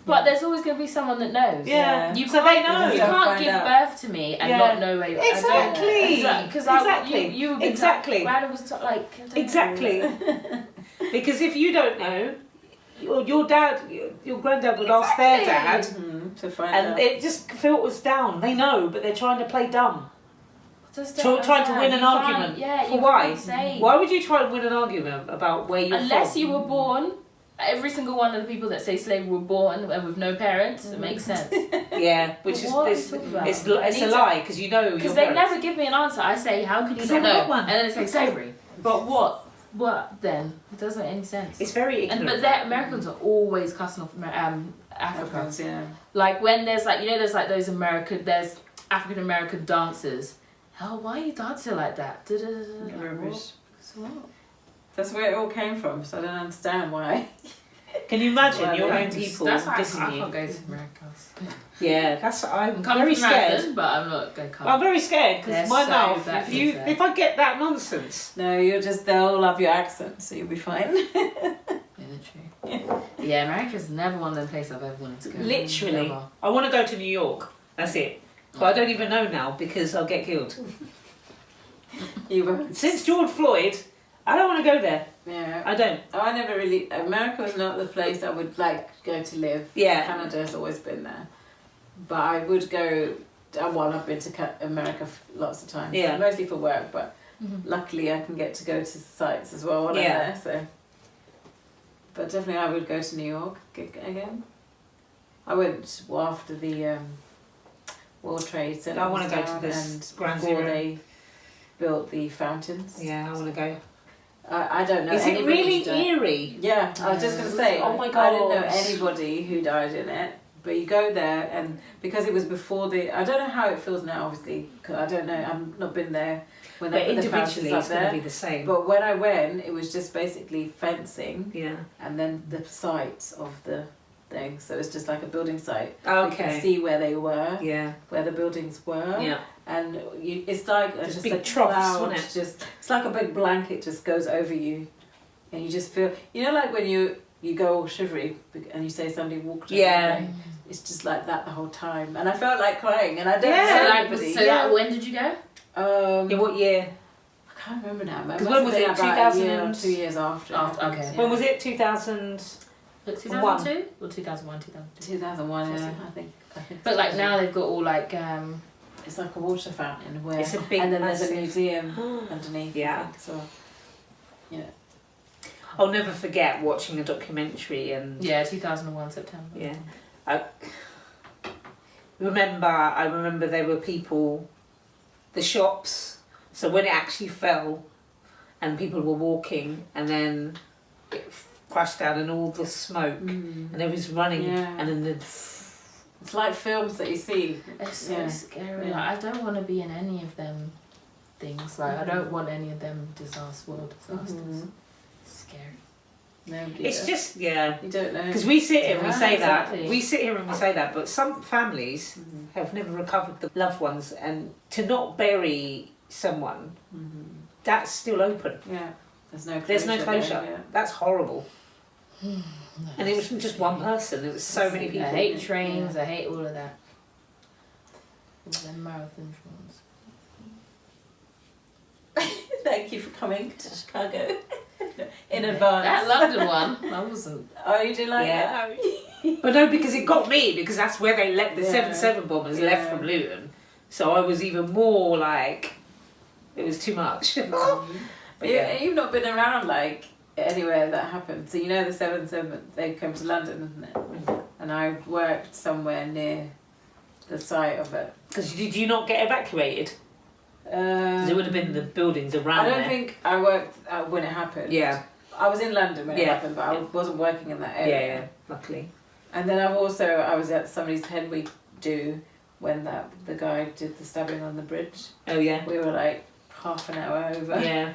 But there's always going to be someone that knows. Yeah. You So can't, they know. You Don't can't find give out. birth to me and Yeah. not know where you Exactly. Because Exactly. you would be Exactly. Granddad was like I don't know. Exactly. Because if you don't know, your dad, your granddad would ask their dad, To find and out. it just filters down. They know, but they're trying to play dumb. Trying to win an argument. Yeah, for you why? can't say. Why would you try and win an argument about where you're Unless from? you were born. Every single one of the people that say slavery were born and with no parents, it makes sense. Yeah, which is What are you this, talking about? it's a lie because you know your Because they parents. never give me an answer. I say, how could you Because not they've know? got one. And then it's like slavery. But what? What then? It doesn't make any sense. It's very ignorant. But the Americans are always cussing off Africa. Yeah. Like when there's like, you know, there's like there's African American dancers. Hell, why are you dancing like that? Rubbish. So what? That's where it all came from, so I don't understand why. Can you imagine Well, your yeah, own people That's why I dissing you? can't go to America. Yeah, I'm Coming very from scared. American, but I'm not going to come. I'm very scared They're because my so mouth. bad, If I get that nonsense, No, they'll love your accent, so you'll be fine. Literally. Yeah, America's never one of them places I've ever wanted to go. literally, Never. I want to go to New York. That's it. But I don't even know now because I'll get killed. You won't. Since George Floyd, I don't want to go there. Yeah. I don't. I never really. America was not the place I would like go to live. Yeah. Canada has always been there, but I would go. Well, I've been to America lots of times. Yeah. Mostly for work, but Mm-hmm. luckily I can get to go to sites as well while I'm Yeah. there. So. But definitely, I would go to New York again. I went after the World Trade Center. I want to go was to down this and Ground before Zero. they built the fountains. Yeah, I want to go. I don't know. Is it anybody really who died. eerie? Yeah, I was just going to say, Oh my I didn't know God. anybody who died in it, but you go there and because it was before I don't know how it feels now, obviously, 'cause I don't know, I've not been there when But they put the fountains individually, up it's going to there. be the same. But when I went, it was just basically fencing Yeah. and then the sites of the thing. So it's just like a building site. You can Okay. see where they were, Yeah. where the buildings were. Yeah. And it's like Just just big a troughs, cloud, wasn't it? just it's like a big blanket just goes over you, and you just feel like when you go all shivery and you say somebody walked over Yeah. you, it's just like that the whole time, and I felt like crying, and I don't Yeah. know So, anybody. when did you go? Um, Yeah, what year? I can't remember now. It 'Cause must when have was been it? about a 2000 year or 2 years after. Okay. When was it? 2000? 2002 or 2001, 2002? 2001, yeah, I think. But like now they've got all like it's like a water fountain where, It's a big, and then there's a massive- museum underneath. I Yeah. think, so yeah. I'll never forget watching a documentary and 2001 September. yeah. I remember there were people, the shops. So when it actually fell, and people were walking, and then it crashed down, and all the smoke, and it was running, Yeah. and then the It's like films that you see. It's so Yeah. scary. Yeah. Like, I don't want to be in any of them things. Like I don't want any of them world disasters. It's scary. Nobody it's does. just yeah. You don't know. Because we sit here and we Yeah, say exactly. that. We sit here and we say that, but some families have never recovered the loved ones, and to not bury someone, that's still open. Yeah. There's no closure. There's no closure. there, yeah. That's horrible. And it wasn't just one person, it was so many people. I hate trains. I hate all of that. And marathon ones. Thank you for coming to Chicago in advance. That London one, I wasn't. Oh, you did like Yeah. that? But no, because it got me, because that's where they let the Yeah. 7/7 bombers left Yeah. from Luton. So I was even more like, it was too much. But yeah. You've not been around like anywhere that happened. So you know the 7/7, they came to London, isn't it? And I worked somewhere near the site of it. Because did you not get evacuated? Because it would have been the buildings around I don't there. think I worked when it happened. Yeah. I was in London when it Yeah. happened, but I wasn't working in that Yeah, area. yeah, luckily. And then I was at somebody's head week do when the guy did the stabbing on the bridge. Oh, yeah. We were like half an hour over. Yeah.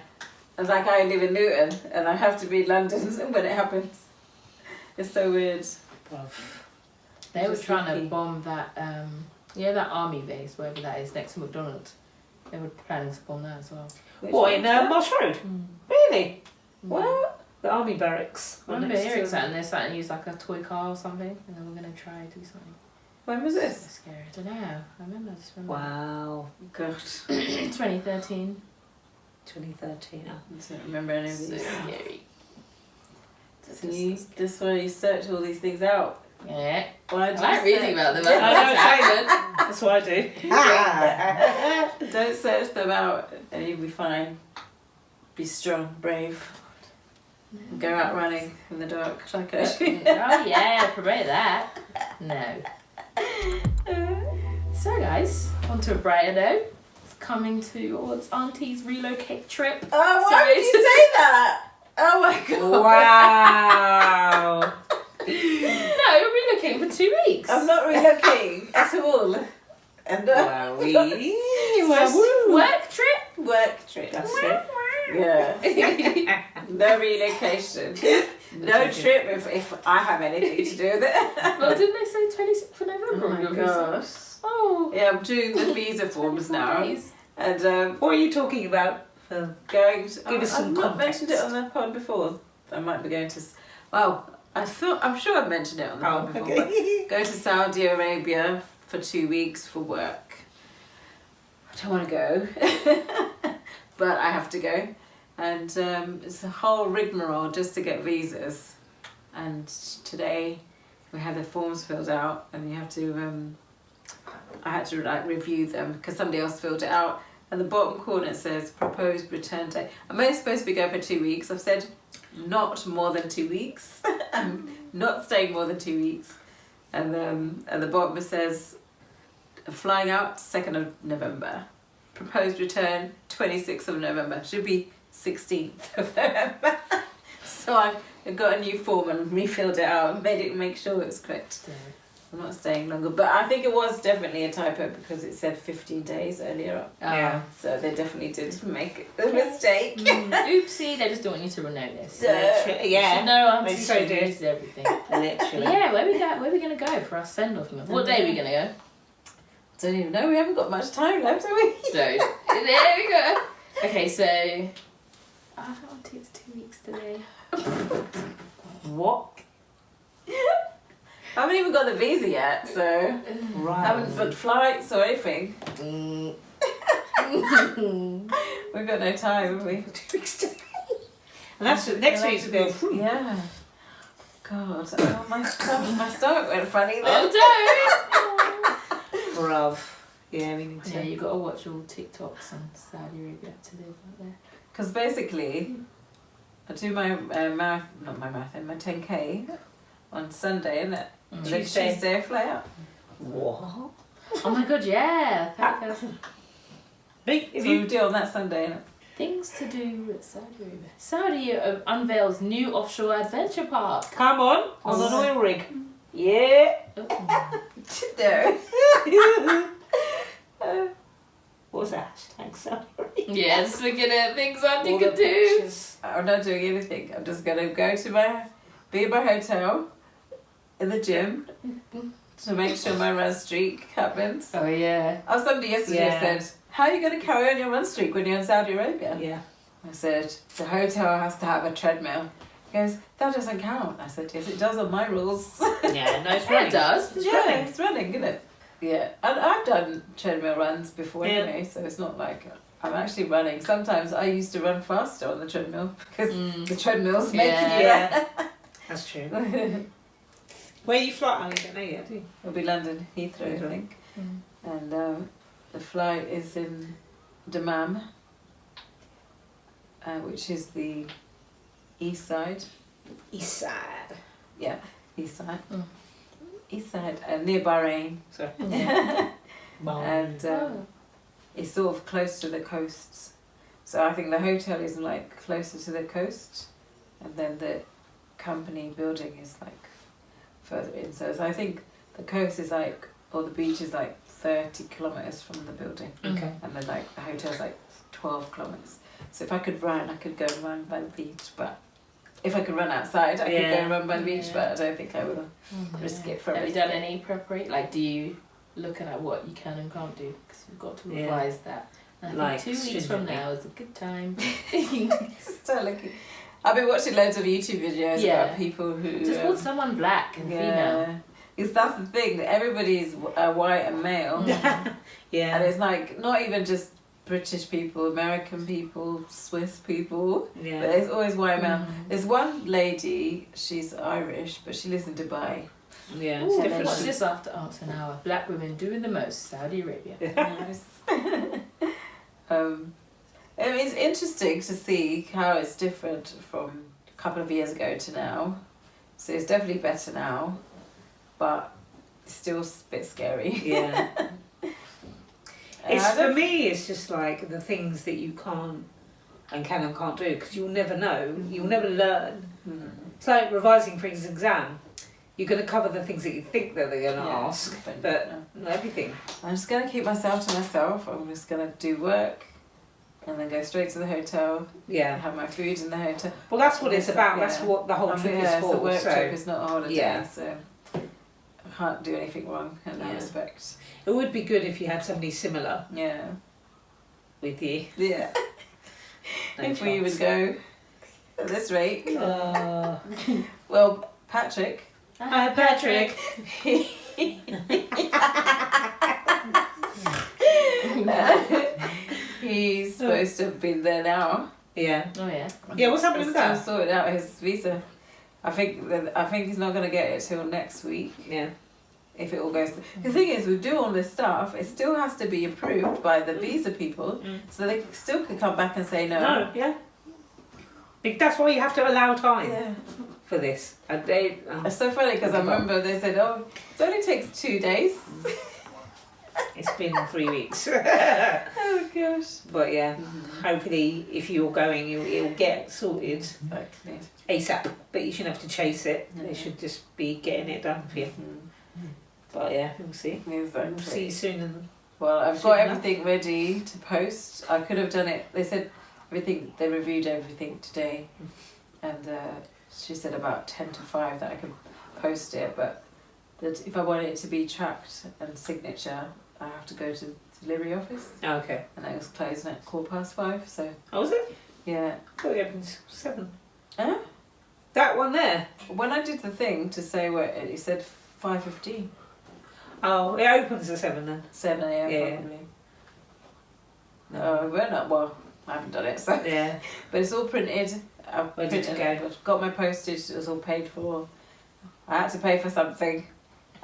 I was like, I live in Luton and I have to be in London when it happens. It's so weird. They were Just trying lucky. to bomb that, that army base, wherever that is, next to McDonald's. They were planning to bomb that as well. What, in Marsh Road? Mm. Really? What? The army barracks. I remember hearing something, they're starting to use like a toy car or something, and then we're going to try to do something. When was So this? scary. I don't know. I remember. I just remember. Wow. God. 2013. 2013. I don't remember any of So these. scary. This is why you search all these things out. Yeah. Why I like reading about them. I know, It's That's what I do. Don't search them out and you'll be fine. Be strong, brave. Go out running in the dark like I do. Oh yeah, promote that. No. So guys, on to a brighter note. It's coming towards Auntie's relocate trip. Oh, why Sorry did you to say that? Oh my god. Wow. No, you're relocating for 2 weeks. I'm not relocating at all. And Work trip? work trip. That's it. Yeah. No relocation. No trip if I have anything to do with it. Well, didn't they say 26th of November? Oh my gosh. Oh. Yeah, I'm doing the visa forms 24 now. days. And What are you talking about? going to, Give us some I've not context. mentioned it on the pod before. I might be going to, well, I'm sure I've mentioned it on the pod before, but go to Saudi Arabia for 2 weeks for work. I don't want to go, but I have to go. And it's a whole rigmarole just to get visas. And today we had the forms filled out and you have to, I had to like review them because somebody else filled it out. And the bottom corner it says proposed return date. I'm only supposed to be going for 2 weeks. I've said not more than 2 weeks. I'm not staying more than 2 weeks. And at the bottom it says flying out 2nd of November. Proposed return 26th of November. Should be 16th of November. So I got a new form and refilled it out and make sure it was correct. I'm not staying longer, but I think it was definitely a typo because it said 15 days earlier on. Yeah. So they definitely did make a mistake. Oopsie, they just don't want you to notice. Literally, You yeah. know, Auntie They so she do. knows everything. Literally. Yeah, where we gonna go for our send off? What day are we gonna go? Don't even know, we haven't got much time left, have we? There we go. Okay, so Auntie, it's 2 weeks today. What? I haven't even got the visa yet, so I Right. haven't booked flights or anything. We've got no time, have we? 2 weeks today. And that's next week's go. Yeah. God, oh, my stomach went funny then. Oh, don't! Bruv. Yeah, we need to. Yeah, you gotta watch all TikToks and Saudi Arabia to live out there. Because basically, I do my my 10K on Sunday, isn't it? Tuesday I fly out. What? Oh my god, yeah! 30,000. If So we you do on that Sunday, innit? Things to do with Saudi Arabia. Saudi unveils new offshore adventure park. come on an oil rig. Yeah. Oh. No. What was that hashtag? Sorry. Yes, looking at things Auntie All could the do. pictures. I'm not doing anything. I'm just gonna be in my hotel, in the gym, to make sure my run streak happens. Oh yeah. Oh, somebody yesterday Yeah. said, "How are you going to carry on your run streak when you're in Saudi Arabia?" Yeah. I said, "The hotel has to have a treadmill." He goes, "That doesn't count." I said, "Yes, it does on my rules." Yeah, no, it's Yeah, running. it does. It's Yeah, running. it's running, isn't it? Yeah, and I've done treadmill runs before Yeah. anyway, so it's not like I'm actually running. Sometimes I used to run faster on the treadmill because the treadmill's making Yeah. That's true. you. Where you fly? I don't know yet, do you? It'll be London Heathrow, I Heathrow. think, Mm. and the flight is in Dammam, which is the east side. East side. East side. Mm. East side, near Bahrain. Sorry. And it's sort of close to the coast. So I think the hotel is like closer to the coast, and then the company building is like further in. So I think the coast is like, or the beach is like 30 kilometers from the building, Okay. and then like the hotel's like 12 kilometers. So if I could run, I could go and run by the beach, but if I could run outside, I could go and run by the beach, Yeah. but I don't think I will risk it for Have you risk done it. any preparation? Like, do you looking at what you can and can't do? Because we've got to Yeah. revise that. And I Like, think 2 weeks from stringently. now is a good time. Still looking. I've been watching loads of YouTube videos Yeah. about people who Just want someone black and female. Because that's the thing, everybody's white and male, Yeah. and it's like not even just British people, American people, Swiss people, but Yeah. it's always white male. There's one lady, she's Irish, but she lives in Dubai, Yeah, Ooh, it's What's different. this after? Oh, it's an hour. Black women doing the most. Saudi Arabia. Nice. I mean, it's interesting to see how it's different from a couple of years ago to now. So it's definitely better now, but it's still a bit scary. Yeah. And It's I for don't- me. It's just like the things that you can't and can and can't do because you'll never know. You'll never learn. Mhm. It's like revising for an exam. You're going to cover the things that you think that they're going to Yeah, ask, but but no. not everything. I'm just gonna keep myself to myself. I'm just gonna do work, and then go straight to the hotel. Yeah. Have my food in the hotel. Well, that's what it's about. That's Yeah. what the whole trip Yeah, is it's a for. work So trip. It's not a holiday, yeah. so I can't do anything wrong in that Yeah. respect. it would be good if you had somebody similar Yeah. with you. Yeah. No If we chance. would go at this rate. Uh, Well, Patrick. Hi, Patrick. He's supposed to have been there now. Yeah. Oh yeah. Yeah. What's happening He's with still that? sorted out his visa. I think he's not gonna get it till next week Yeah. if it all goes. The thing is, we do all this stuff. It still has to be approved by the visa people, Mm. so they still could come back and say no. No. Yeah. That's why you have to allow time Yeah. for this. And they. It's so funny because I remember they said, "Oh, it only takes 2 days." It's been 3 weeks. Oh gosh. But yeah, hopefully, if you're going, it'll get sorted Exactly. ASAP. But you shouldn't have to chase it. Yeah. They should just be getting it done for you. But yeah, we'll see. Exactly. We'll see you soon. And Well, I've Soon got enough. everything ready to post. I could have done it. They said everything. They reviewed everything today, and she said about 10 to 5 that I could post it. But that if I want it to be tracked and signature, I have to go to the delivery office, oh, okay. and it was closing at 5:15. So Oh, was it? yeah. Oh, it opens 7. Huh? That one there. When I did the thing to say what it said 5:15, Oh, it opens at 7 then. 7 a.m. Yeah. probably. No, we're not. Well, I haven't done it, so. Yeah. But it's all printed. I've Ready to printed, go. I've got my postage. It was all paid for. I had to pay for something,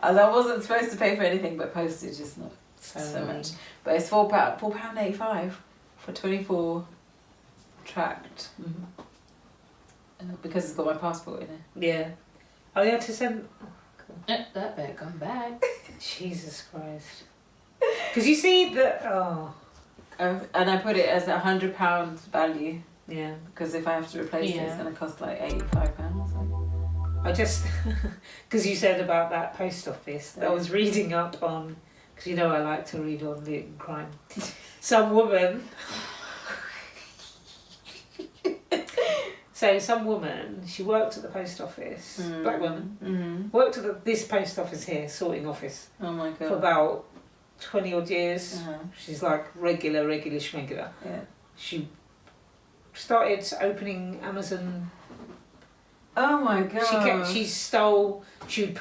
as I wasn't supposed to pay for anything. But postage is not so much. But it's £4.85 for 24 tracked because it's got my passport in it. Yeah. Oh, you had to send. That better come back. Jesus Christ. Because you see the. Oh. And I put it as £100 value Yeah. because if I have to replace it, it's Yeah. going to cost like £85. I just. Because you said about that post office. I was reading up on. Because you know I like to read on loot and crime. Some woman. So some woman, she worked at the post office, black woman, Mm-hmm. worked at this post office here, sorting office, Oh my god. for about 20 odd years. Uh-huh. She's like regular schmegular. Yeah. She started opening Amazon. Oh my god. She stole. She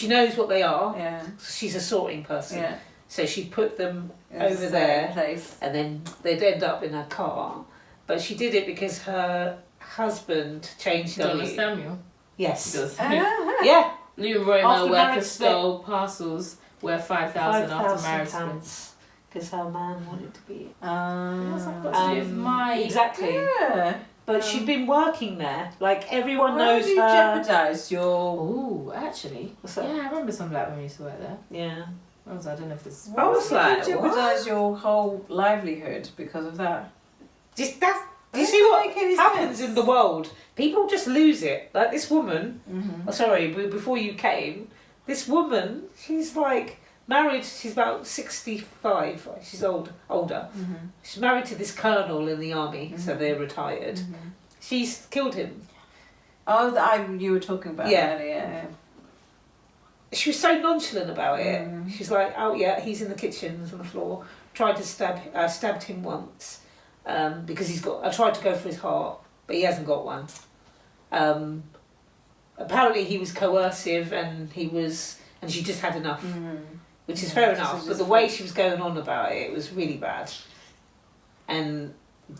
knows what they are. Yeah. She's a sorting person. Yeah. So she put them It's over the there, same place. and then they'd end up in her car. But she did it because her husband changed Donna W. Samuel. Yes. Does. Yeah. New Royal After Mail worker marriage, stole parcels worth 5,000 after marriage. £5,000 because her man wanted to be. What's that got to do with my... Exactly. Yeah. But she'd been working there. Like everyone Why knows would you her. jeopardise your... Oh, actually. What's that? Yeah, I remember some black women used to work there. Yeah. I don't know if it's... Why I was would like, you what? jeopardise your whole livelihood because of that? Just that's. Do you That see doesn't what make any happens sense. in the world? People just lose it. Like this woman. Mm-hmm. Oh, sorry, before you came, this woman. She's like married. She's about 65. She's older. Mm-hmm. She's married to this colonel in the army, so they're retired. Mm-hmm. She's killed him. Oh, you were talking about Yeah. earlier. She was so nonchalant about it. Mm. She's like, oh yeah, he's in the kitchen, he's on the floor. Tried to stabbed him once because he's got. I tried to go for his heart, but he hasn't got one. Apparently he was coercive and she just had enough, which is Yeah, fair this enough. is But the just way like- she was going on about it was really bad. And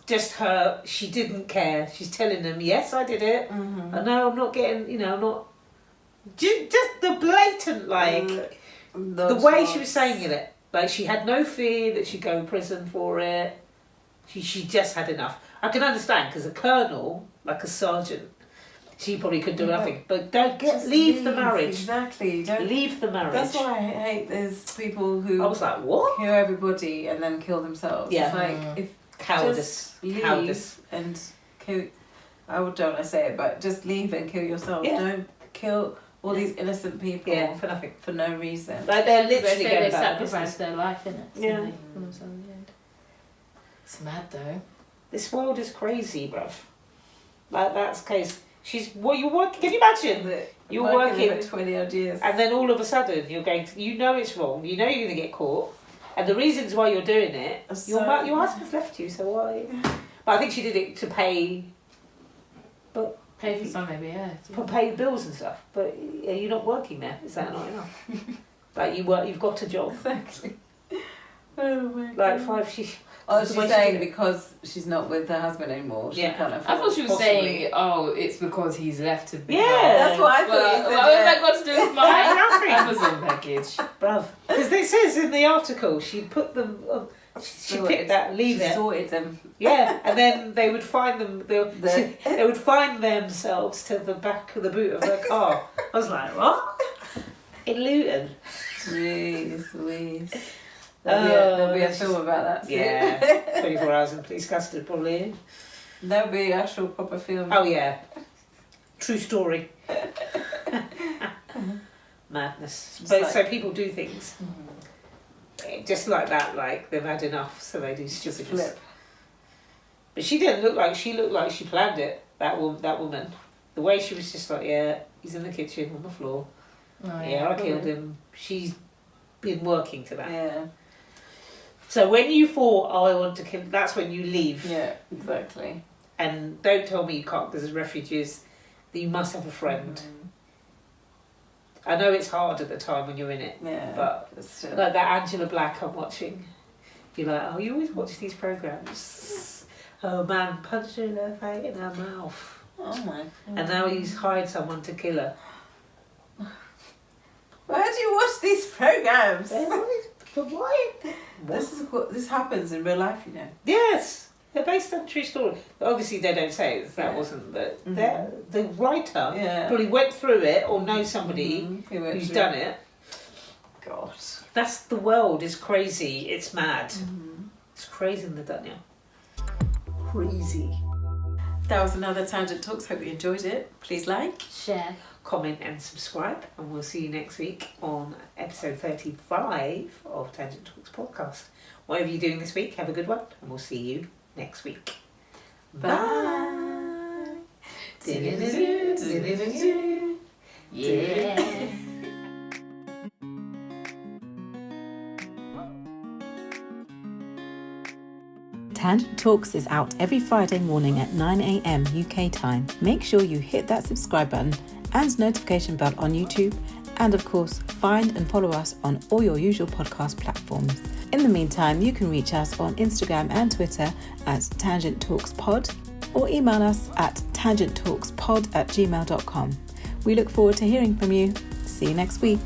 just her, she didn't care. She's telling them, yes, I did it. Mm-hmm. I know I'm not getting, I'm not Just the blatant, like, the way she was saying it. Like, she had no fear that she'd go in prison for it. She just had enough. I can understand, because a colonel, like a sergeant, she probably could do nothing. But leave the marriage. Exactly. Don't leave the marriage. That's why I hate those people who I was like, what? kill everybody and then kill themselves. Yeah. It's like, if Cowardice. just leave Cowardice. and kill. I don't want to say it, but just leave and kill yourself. Yeah. Don't kill all these innocent people For nothing. for no reason. Like, they're They literally say going they about sacrificed their life in it. Yeah. It's mad though. This world is crazy, bruv. Like, that's the case. You're working, can you imagine? You're working for 20 odd years. and then all of a sudden you're going to, you know it's wrong, you know you're going to get caught, and the reasons why you're doing it, your husband's left you, so why? But I think she did it to pay Pay for some maybe, yeah. for pay bills and stuff. But you're not working there. Is that not enough? Like, you've got a job. Exactly. Oh my Like God. she's She's saying because she's not with her husband anymore. She can't afford. I thought she was possibly. saying, it's because he's left to be. Yeah. That's what I thought. Well, you said, what has that got to do with my Nothing. Amazon package? bruv. Because it says in the article she put them. She picked that lever. Sorted them. Yeah, and then they would find them. They would find themselves to the back of the boot of their car. I was like, what? In Luton. Jeez Louise. There'll be a film about that soon. Yeah, 24 hours in police custody probably. There'll be an actual proper film. Oh yeah, true story. Madness. But like- so people do things just like that. Like they've had enough, so they do stupid Flip. But she didn't look like she planned it. That woman, the way she was just like, yeah, he's in the kitchen on the floor. Oh, Yeah, I killed him. She's been working to that. Yeah. So when you thought, I want to kill, that's when you leave. Yeah, exactly. And don't tell me you can't, because as refugees, that you must have a friend. I know it's hard at the time when you're in it. Yeah. But still. like that Angela Black I'm watching, you're like, oh, you always watch these programmes. Oh man, punch her in her face, in her mouth. Oh my. And now he's hired someone to kill her. Why do you watch these programs? But why? This happens in real life, you know. Yes, they're based on true story. Obviously, they don't say that Yeah. wasn't, but the writer Yeah. probably went through it or knows somebody who's done it. God. That's the world is crazy. It's mad. It's crazy in the dunya. Crazy. That was another Tangent Talks. Hope you enjoyed it. Please like. Share. Comment and subscribe, and we'll see you next week on episode 35 of Tangent Talks podcast. Whatever you're doing this week, have a good one, and we'll see you next week. Bye. Yeah. Tangent Talks is out every Friday morning at 9 a.m. UK time. Make sure you hit that subscribe button and notification bell on YouTube, and of course, find and follow us on all your usual podcast platforms. In the meantime, you can reach us on Instagram and Twitter at Tangent Talks Pod, or email us at tangenttalkspod@gmail.com. We look forward to hearing from you. See you next week.